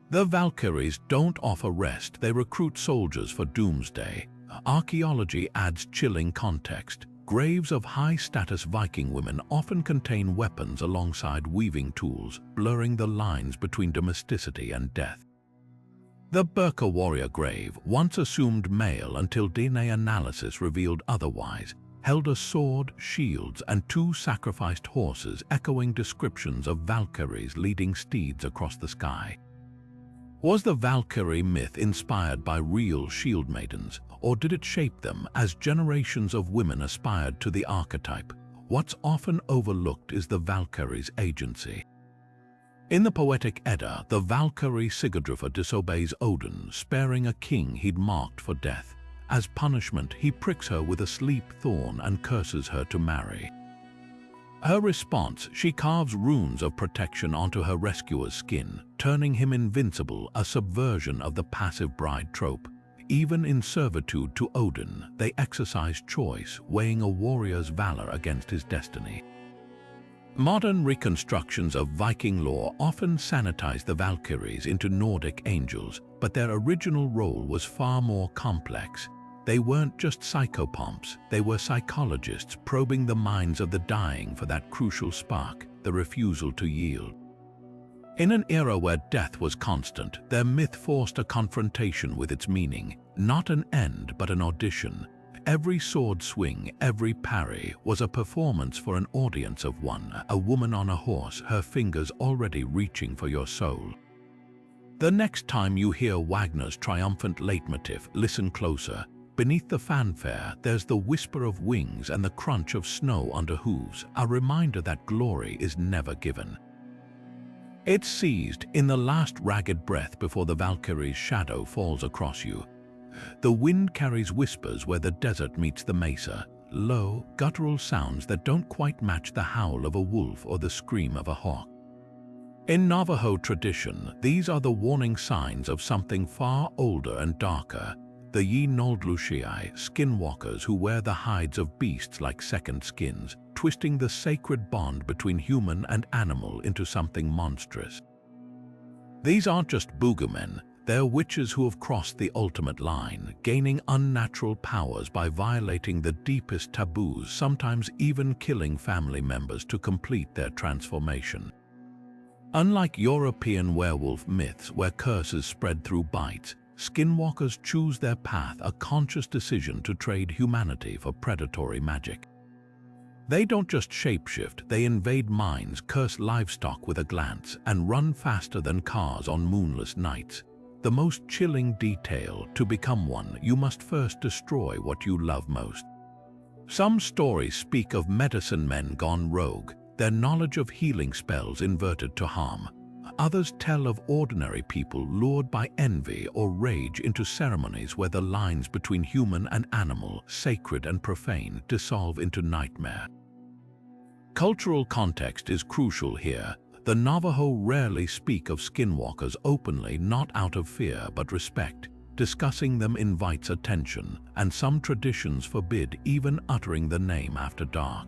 The Valkyries don't offer rest, they recruit soldiers for doomsday. Archaeology adds chilling context. Graves of high-status Viking women often contain weapons alongside weaving tools, blurring the lines between domesticity and death. The Birka warrior grave, once assumed male until DNA analysis revealed otherwise, held a sword, shields, and 2 sacrificed horses, echoing descriptions of Valkyries leading steeds across the sky. Was the Valkyrie myth inspired by real shield maidens, or did it shape them as generations of women aspired to the archetype? What's often overlooked is the Valkyrie's agency. In the poetic Edda, the Valkyrie Sigurdrifa disobeys Odin, sparing a king he'd marked for death. As punishment, he pricks her with a sleep thorn and curses her to marry. Her response, she carves runes of protection onto her rescuer's skin, turning him invincible, a subversion of the passive bride trope. Even in servitude to Odin, they exercise choice, weighing a warrior's valor against his destiny. Modern reconstructions of Viking lore often sanitize the Valkyries into Nordic angels, but their original role was far more complex. They weren't just psychopomps, they were psychologists probing the minds of the dying for that crucial spark, the refusal to yield. In an era where death was constant, their myth forced a confrontation with its meaning, not an end but an audition. Every sword swing, every parry was a performance for an audience of one, a woman on a horse, her fingers already reaching for your soul. The next time you hear Wagner's triumphant leitmotif, listen closer. Beneath the fanfare, there's the whisper of wings and the crunch of snow under hooves, a reminder that glory is never given. It's seized in the last ragged breath before the Valkyrie's shadow falls across you. The wind carries whispers where the desert meets the mesa, low, guttural sounds that don't quite match the howl of a wolf or the scream of a hawk. In Navajo tradition, these are the warning signs of something far older and darker, the Yi-Noldlushii, skinwalkers who wear the hides of beasts like second skins, twisting the sacred bond between human and animal into something monstrous. These aren't just boogeymen, they're witches who have crossed the ultimate line, gaining unnatural powers by violating the deepest taboos, sometimes even killing family members to complete their transformation. Unlike European werewolf myths where curses spread through bites, skinwalkers choose their path, a conscious decision to trade humanity for predatory magic. They don't just shapeshift, they invade minds, curse livestock with a glance, and run faster than cars on moonless nights. The most chilling detail: to become one, you must first destroy what you love most. Some stories speak of medicine men gone rogue, their knowledge of healing spells inverted to harm. Others tell of ordinary people lured by envy or rage into ceremonies where the lines between human and animal, sacred and profane, dissolve into nightmare. Cultural context is crucial here. The Navajo rarely speak of skinwalkers openly, not out of fear but respect. Discussing them invites attention, and some traditions forbid even uttering the name after dark.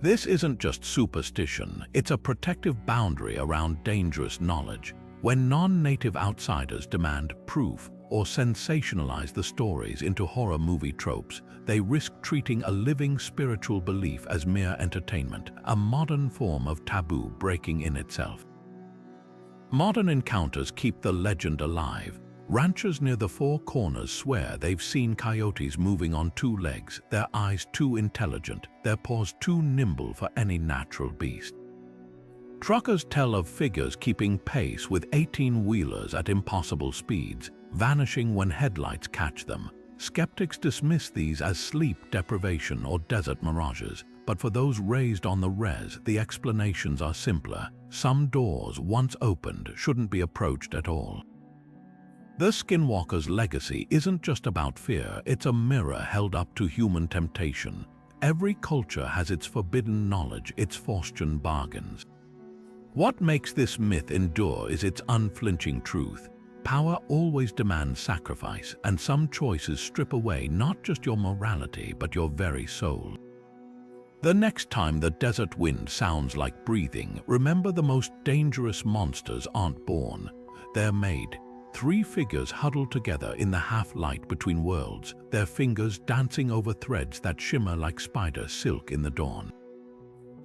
This isn't just superstition, it's a protective boundary around dangerous knowledge. When non-native outsiders demand proof or sensationalize the stories into horror movie tropes, they risk treating a living spiritual belief as mere entertainment, a modern form of taboo breaking in itself. Modern encounters keep the legend alive. Ranchers near the Four Corners swear they've seen coyotes moving on two legs, their eyes too intelligent, their paws too nimble for any natural beast. Truckers tell of figures keeping pace with 18-wheelers at impossible speeds, vanishing when headlights catch them. Skeptics dismiss these as sleep deprivation or desert mirages, but for those raised on the res, the explanations are simpler. Some doors, once opened, shouldn't be approached at all. The skinwalker's legacy isn't just about fear, it's a mirror held up to human temptation. Every culture has its forbidden knowledge, its Faustian bargains. What makes this myth endure is its unflinching truth. Power always demands sacrifice, and some choices strip away not just your morality but your very soul. The next time the desert wind sounds like breathing, remember the most dangerous monsters aren't born, they're made. 3 figures huddled together in the half-light between worlds, their fingers dancing over threads that shimmer like spider silk in the dawn.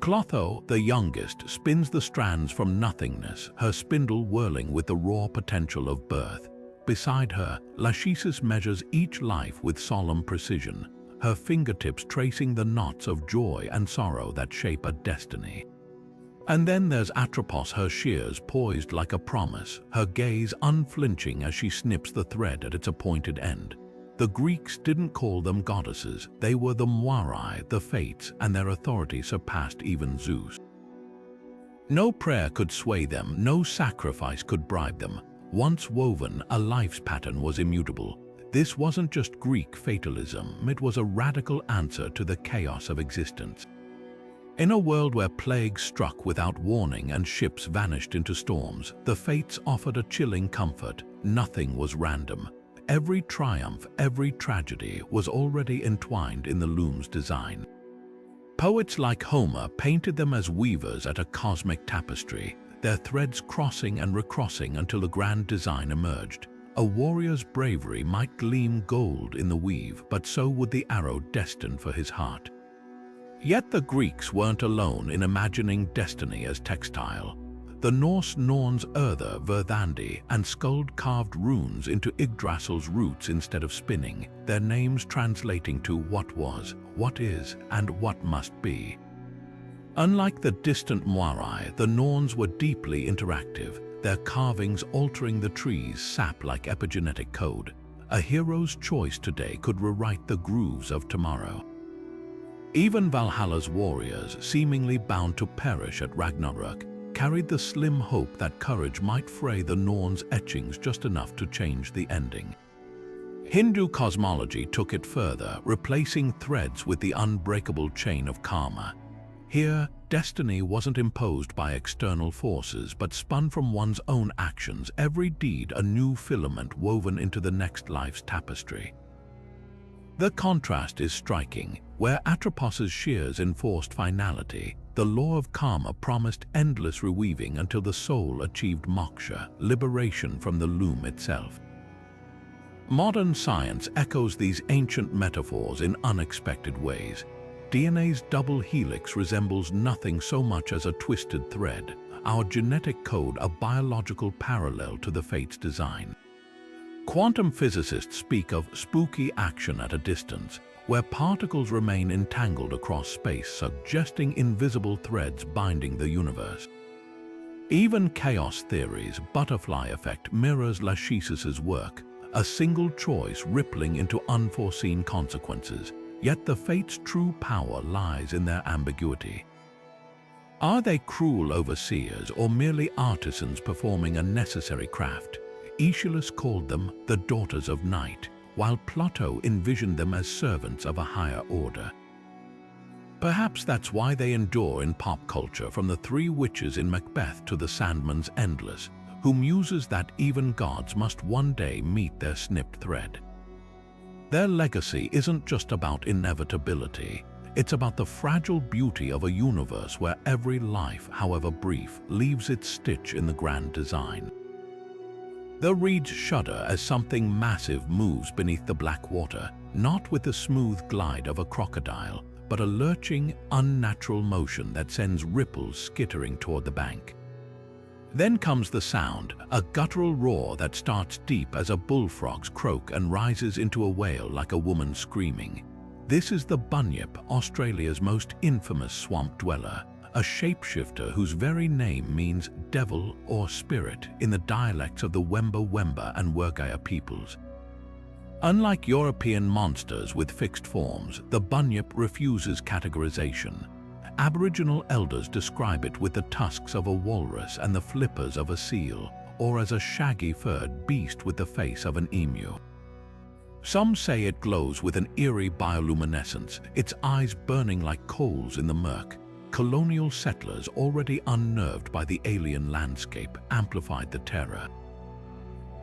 Clotho, the youngest, spins the strands from nothingness, her spindle whirling with the raw potential of birth. Beside her, Lachesis measures each life with solemn precision, her fingertips tracing the knots of joy and sorrow that shape a destiny. And then there's Atropos, her shears poised like a promise, her gaze unflinching as she snips the thread at its appointed end. The Greeks didn't call them goddesses, they were the Moirai, the Fates, and their authority surpassed even Zeus. No prayer could sway them, no sacrifice could bribe them. Once woven, a life's pattern was immutable. This wasn't just Greek fatalism, it was a radical answer to the chaos of existence. In a world where plagues struck without warning and ships vanished into storms, the Fates offered a chilling comfort. Nothing was random. Every triumph, every tragedy was already entwined in the loom's design. Poets like Homer painted them as weavers at a cosmic tapestry, their threads crossing and recrossing until a grand design emerged. A warrior's bravery might gleam gold in the weave, but so would the arrow destined for his heart. Yet the Greeks weren't alone in imagining destiny as textile. The Norse Norns Urther, Verthandi, and Skuld carved runes into Yggdrasil's roots instead of spinning, their names translating to what was, what is, and what must be. Unlike the distant Moirai, the Norns were deeply interactive, their carvings altering the tree's sap like epigenetic code. A hero's choice today could rewrite the grooves of tomorrow. Even Valhalla's warriors, seemingly bound to perish at Ragnarök, carried the slim hope that courage might fray the Norn's etchings just enough to change the ending. Hindu cosmology took it further, replacing threads with the unbreakable chain of karma. Here, destiny wasn't imposed by external forces but spun from one's own actions, every deed a new filament woven into the next life's tapestry. The contrast is striking. Where Atropos's shears enforced finality, the law of karma promised endless reweaving until the soul achieved moksha, liberation from the loom itself. Modern science echoes these ancient metaphors in unexpected ways. DNA's double helix resembles nothing so much as a twisted thread, our genetic code a biological parallel to the fate's design. Quantum physicists speak of spooky action at a distance, where particles remain entangled across space, suggesting invisible threads binding the universe. Even chaos theory's butterfly effect mirrors Lachesis' work, a single choice rippling into unforeseen consequences, yet the fate's true power lies in their ambiguity. Are they cruel overseers or merely artisans performing a necessary craft? Aeschylus called them the daughters of night, while Plato envisioned them as servants of a higher order. Perhaps that's why they endure in pop culture, from the three witches in Macbeth to the Sandman's Endless, who muses that even gods must one day meet their snipped thread. Their legacy isn't just about inevitability, it's about the fragile beauty of a universe where every life, however brief, leaves its stitch in the grand design. The reeds shudder as something massive moves beneath the black water, not with the smooth glide of a crocodile, but a lurching, unnatural motion that sends ripples skittering toward the bank. Then comes the sound, a guttural roar that starts deep as a bullfrog's croak and rises into a wail like a woman screaming. This is the bunyip, Australia's most infamous swamp dweller, a shapeshifter whose very name means devil or spirit in the dialects of the Wemba and Wergaya peoples. Unlike European monsters with fixed forms, the bunyip refuses categorization. Aboriginal elders describe it with the tusks of a walrus and the flippers of a seal, or as a shaggy-furred beast with the face of an emu. Some say it glows with an eerie bioluminescence, its eyes burning like coals in the murk. Colonial settlers, already unnerved by the alien landscape, amplified the terror.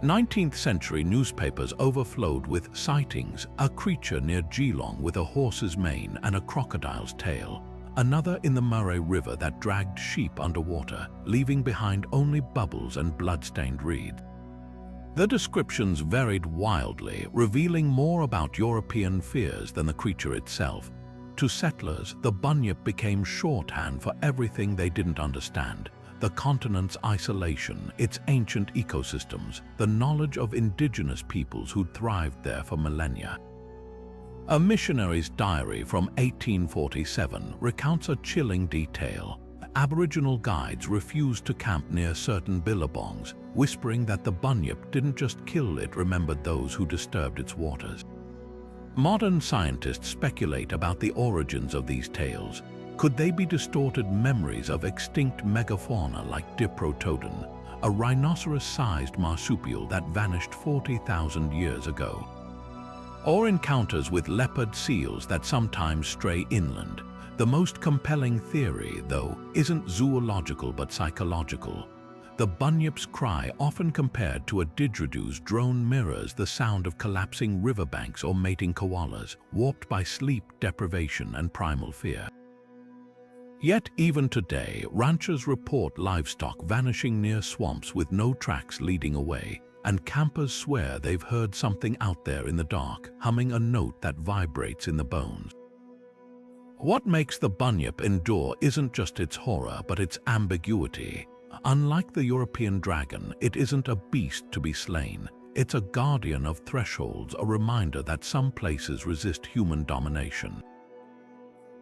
19th century newspapers overflowed with sightings, a creature near Geelong with a horse's mane and a crocodile's tail, another in the Murray River that dragged sheep underwater, leaving behind only bubbles and blood-stained reeds. The descriptions varied wildly, revealing more about European fears than the creature itself. To settlers, the bunyip became shorthand for everything they didn't understand: the continent's isolation, its ancient ecosystems, the knowledge of indigenous peoples who'd thrived there for millennia. A missionary's diary from 1847 recounts a chilling detail. Aboriginal guides refused to camp near certain billabongs, whispering that the bunyip didn't just kill, it remembered those who disturbed its waters. Modern scientists speculate about the origins of these tales. Could they be distorted memories of extinct megafauna like Diprotodon, a rhinoceros-sized marsupial that vanished 40,000 years ago? Or encounters with leopard seals that sometimes stray inland? The most compelling theory, though, isn't zoological but psychological. The bunyip's cry, often compared to a didgeridoo's drone, mirrors the sound of collapsing riverbanks or mating koalas, warped by sleep deprivation and primal fear. Yet even today, ranchers report livestock vanishing near swamps with no tracks leading away, and campers swear they've heard something out there in the dark, humming a note that vibrates in the bones. What makes the bunyip endure isn't just its horror, but its ambiguity. Unlike the European dragon, it isn't a beast to be slain. It's a guardian of thresholds, a reminder that some places resist human domination.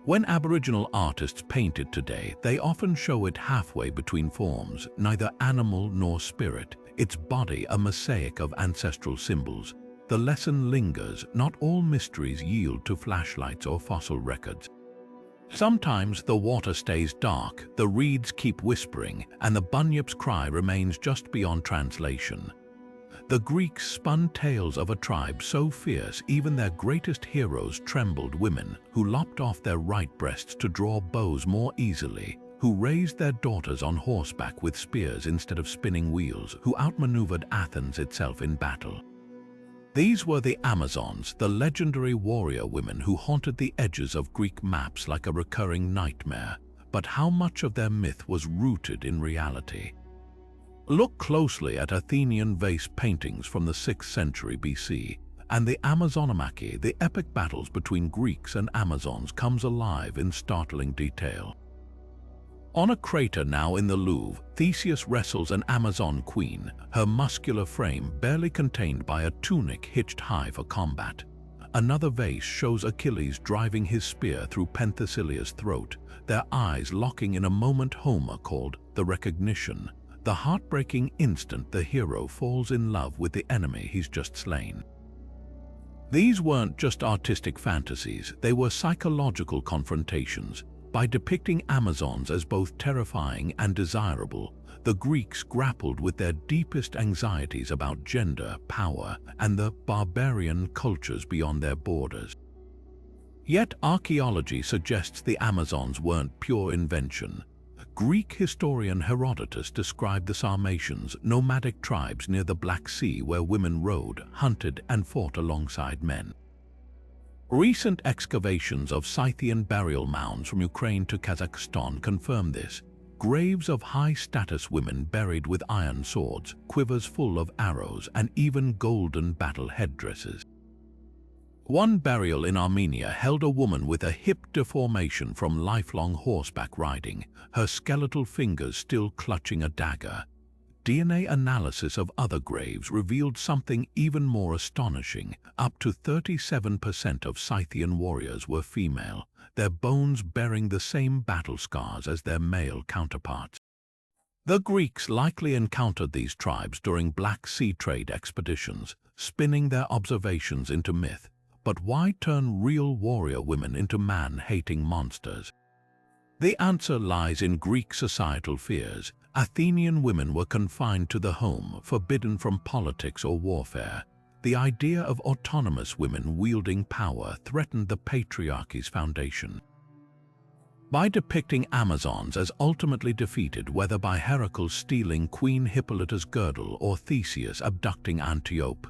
When Aboriginal artists paint it today, they often show it halfway between forms, neither animal nor spirit, its body a mosaic of ancestral symbols. The lesson lingers: not all mysteries yield to flashlights or fossil records. Sometimes the water stays dark, the reeds keep whispering, and the bunyip's cry remains just beyond translation. The Greeks spun tales of a tribe so fierce even their greatest heroes trembled: women who lopped off their right breasts to draw bows more easily, who raised their daughters on horseback with spears instead of spinning wheels, who outmaneuvered Athens itself in battle. These were the Amazons, the legendary warrior women who haunted the edges of Greek maps like a recurring nightmare. But how much of their myth was rooted in reality? Look closely at Athenian vase paintings from the 6th century BC, and the Amazonomachy, the epic battles between Greeks and Amazons, comes alive in startling detail. On a crater now in the Louvre, Theseus wrestles an Amazon queen, her muscular frame barely contained by a tunic hitched high for combat. Another vase shows Achilles driving his spear through Penthesilea's throat, their eyes locking in a moment Homer called the recognition, the heartbreaking instant the hero falls in love with the enemy he's just slain. These weren't just artistic fantasies, they were psychological confrontations. By depicting Amazons as both terrifying and desirable, the Greeks grappled with their deepest anxieties about gender, power, and the barbarian cultures beyond their borders. Yet archaeology suggests the Amazons weren't pure invention. Greek historian Herodotus described the Sarmatians, nomadic tribes near the Black Sea where women rode, hunted, and fought alongside men. Recent excavations of Scythian burial mounds from Ukraine to Kazakhstan confirm this. Graves of high-status women buried with iron swords, quivers full of arrows, and even golden battle headdresses. One burial in Armenia held a woman with a hip deformation from lifelong horseback riding, her skeletal fingers still clutching a dagger. DNA analysis of other graves revealed something even more astonishing. Up to 37% of Scythian warriors were female, their bones bearing the same battle scars as their male counterparts. The Greeks likely encountered these tribes during Black Sea trade expeditions, spinning their observations into myth. But why turn real warrior women into man-hating monsters? The answer lies in Greek societal fears. Athenian women were confined to the home, forbidden from politics or warfare. The idea of autonomous women wielding power threatened the patriarchy's foundation. By depicting Amazons as ultimately defeated, whether by Hercules stealing Queen Hippolyta's girdle or Theseus abducting Antiope,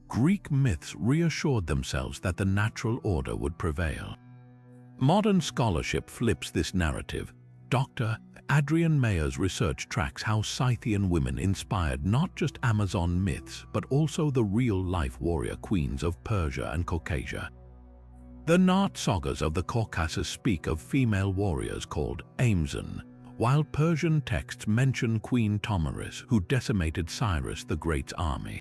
Greek myths reassured themselves that the natural order would prevail. Modern scholarship flips this narrative. Dr. Adrian Mayer's research tracks how Scythian women inspired not just Amazon myths, but also the real-life warrior queens of Persia and Caucasia. The Nart sagas of the Caucasus speak of female warriors called Amazon, while Persian texts mention Queen Tomaris, who decimated Cyrus the Great's army.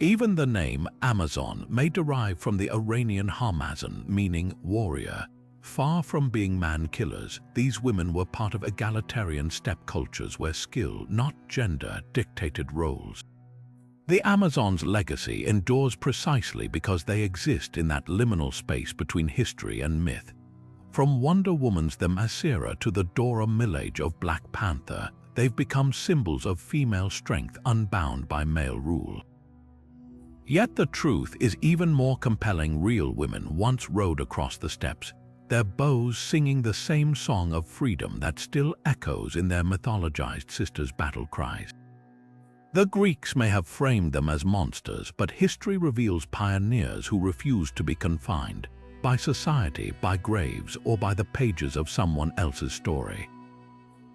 Even the name Amazon may derive from the Iranian Hamazon, meaning warrior. Far from being man-killers, these women were part of egalitarian steppe cultures where skill, not gender, dictated roles. The Amazons' legacy endures precisely because they exist in that liminal space between history and myth. From Wonder Woman's The Masira to the Dora Milaje of Black Panther, they've become symbols of female strength unbound by male rule. Yet the truth is even more compelling. Real women once rode across the steppes, their bows singing the same song of freedom that still echoes in their mythologized sisters' battle cries. The Greeks may have framed them as monsters, but history reveals pioneers who refused to be confined by society, by graves, or by the pages of someone else's story.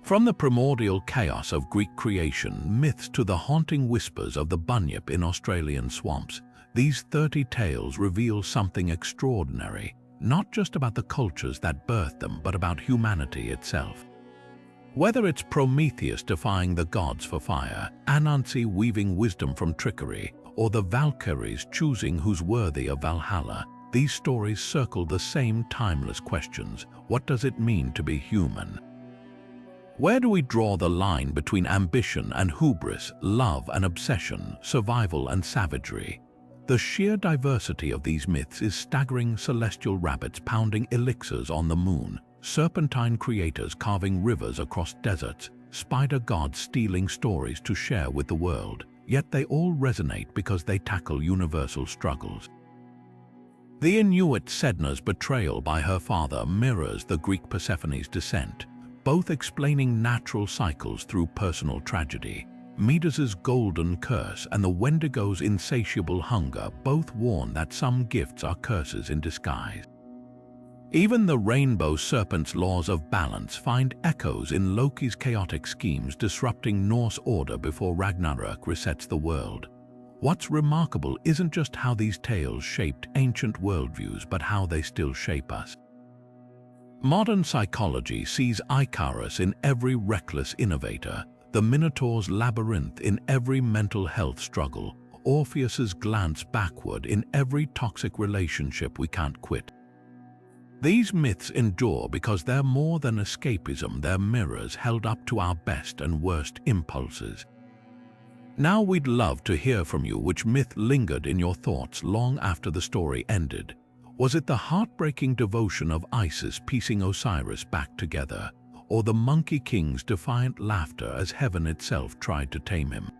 From the primordial chaos of Greek creation myths to the haunting whispers of the bunyip in Australian swamps, these 30 tales reveal something extraordinary, not just about the cultures that birthed them, but about humanity itself. Whether it's Prometheus defying the gods for fire, Anansi weaving wisdom from trickery, or the Valkyries choosing who's worthy of Valhalla, these stories circle the same timeless questions. What does it mean to be human? Where do we draw the line between ambition and hubris, love and obsession, survival and savagery? The sheer diversity of these myths is staggering. Celestial rabbits pounding elixirs on the moon, serpentine creators carving rivers across deserts, spider gods stealing stories to share with the world, yet they all resonate because they tackle universal struggles. The Inuit Sedna's betrayal by her father mirrors the Greek Persephone's descent, both explaining natural cycles through personal tragedy. Midas's golden curse and the Wendigo's insatiable hunger both warn that some gifts are curses in disguise. Even the rainbow serpent's laws of balance find echoes in Loki's chaotic schemes disrupting Norse order before Ragnarök resets the world. What's remarkable isn't just how these tales shaped ancient worldviews, but how they still shape us. Modern psychology sees Icarus in every reckless innovator, the Minotaur's labyrinth in every mental health struggle, Orpheus's glance backward in every toxic relationship we can't quit. These myths endure because they're more than escapism, they're mirrors held up to our best and worst impulses. Now we'd love to hear from you which myth lingered in your thoughts long after the story ended. Was it the heartbreaking devotion of Isis piecing Osiris back together, or the Monkey King's defiant laughter as heaven itself tried to tame him?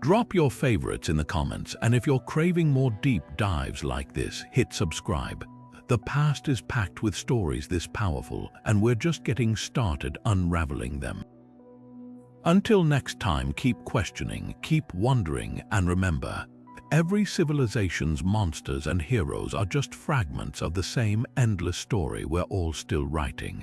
Drop your favorites in the comments, and if you're craving more deep dives like this, hit subscribe. The past is packed with stories this powerful, and we're just getting started unraveling them. Until next time, keep questioning, keep wondering, and remember, every civilization's monsters and heroes are just fragments of the same endless story we're all still writing.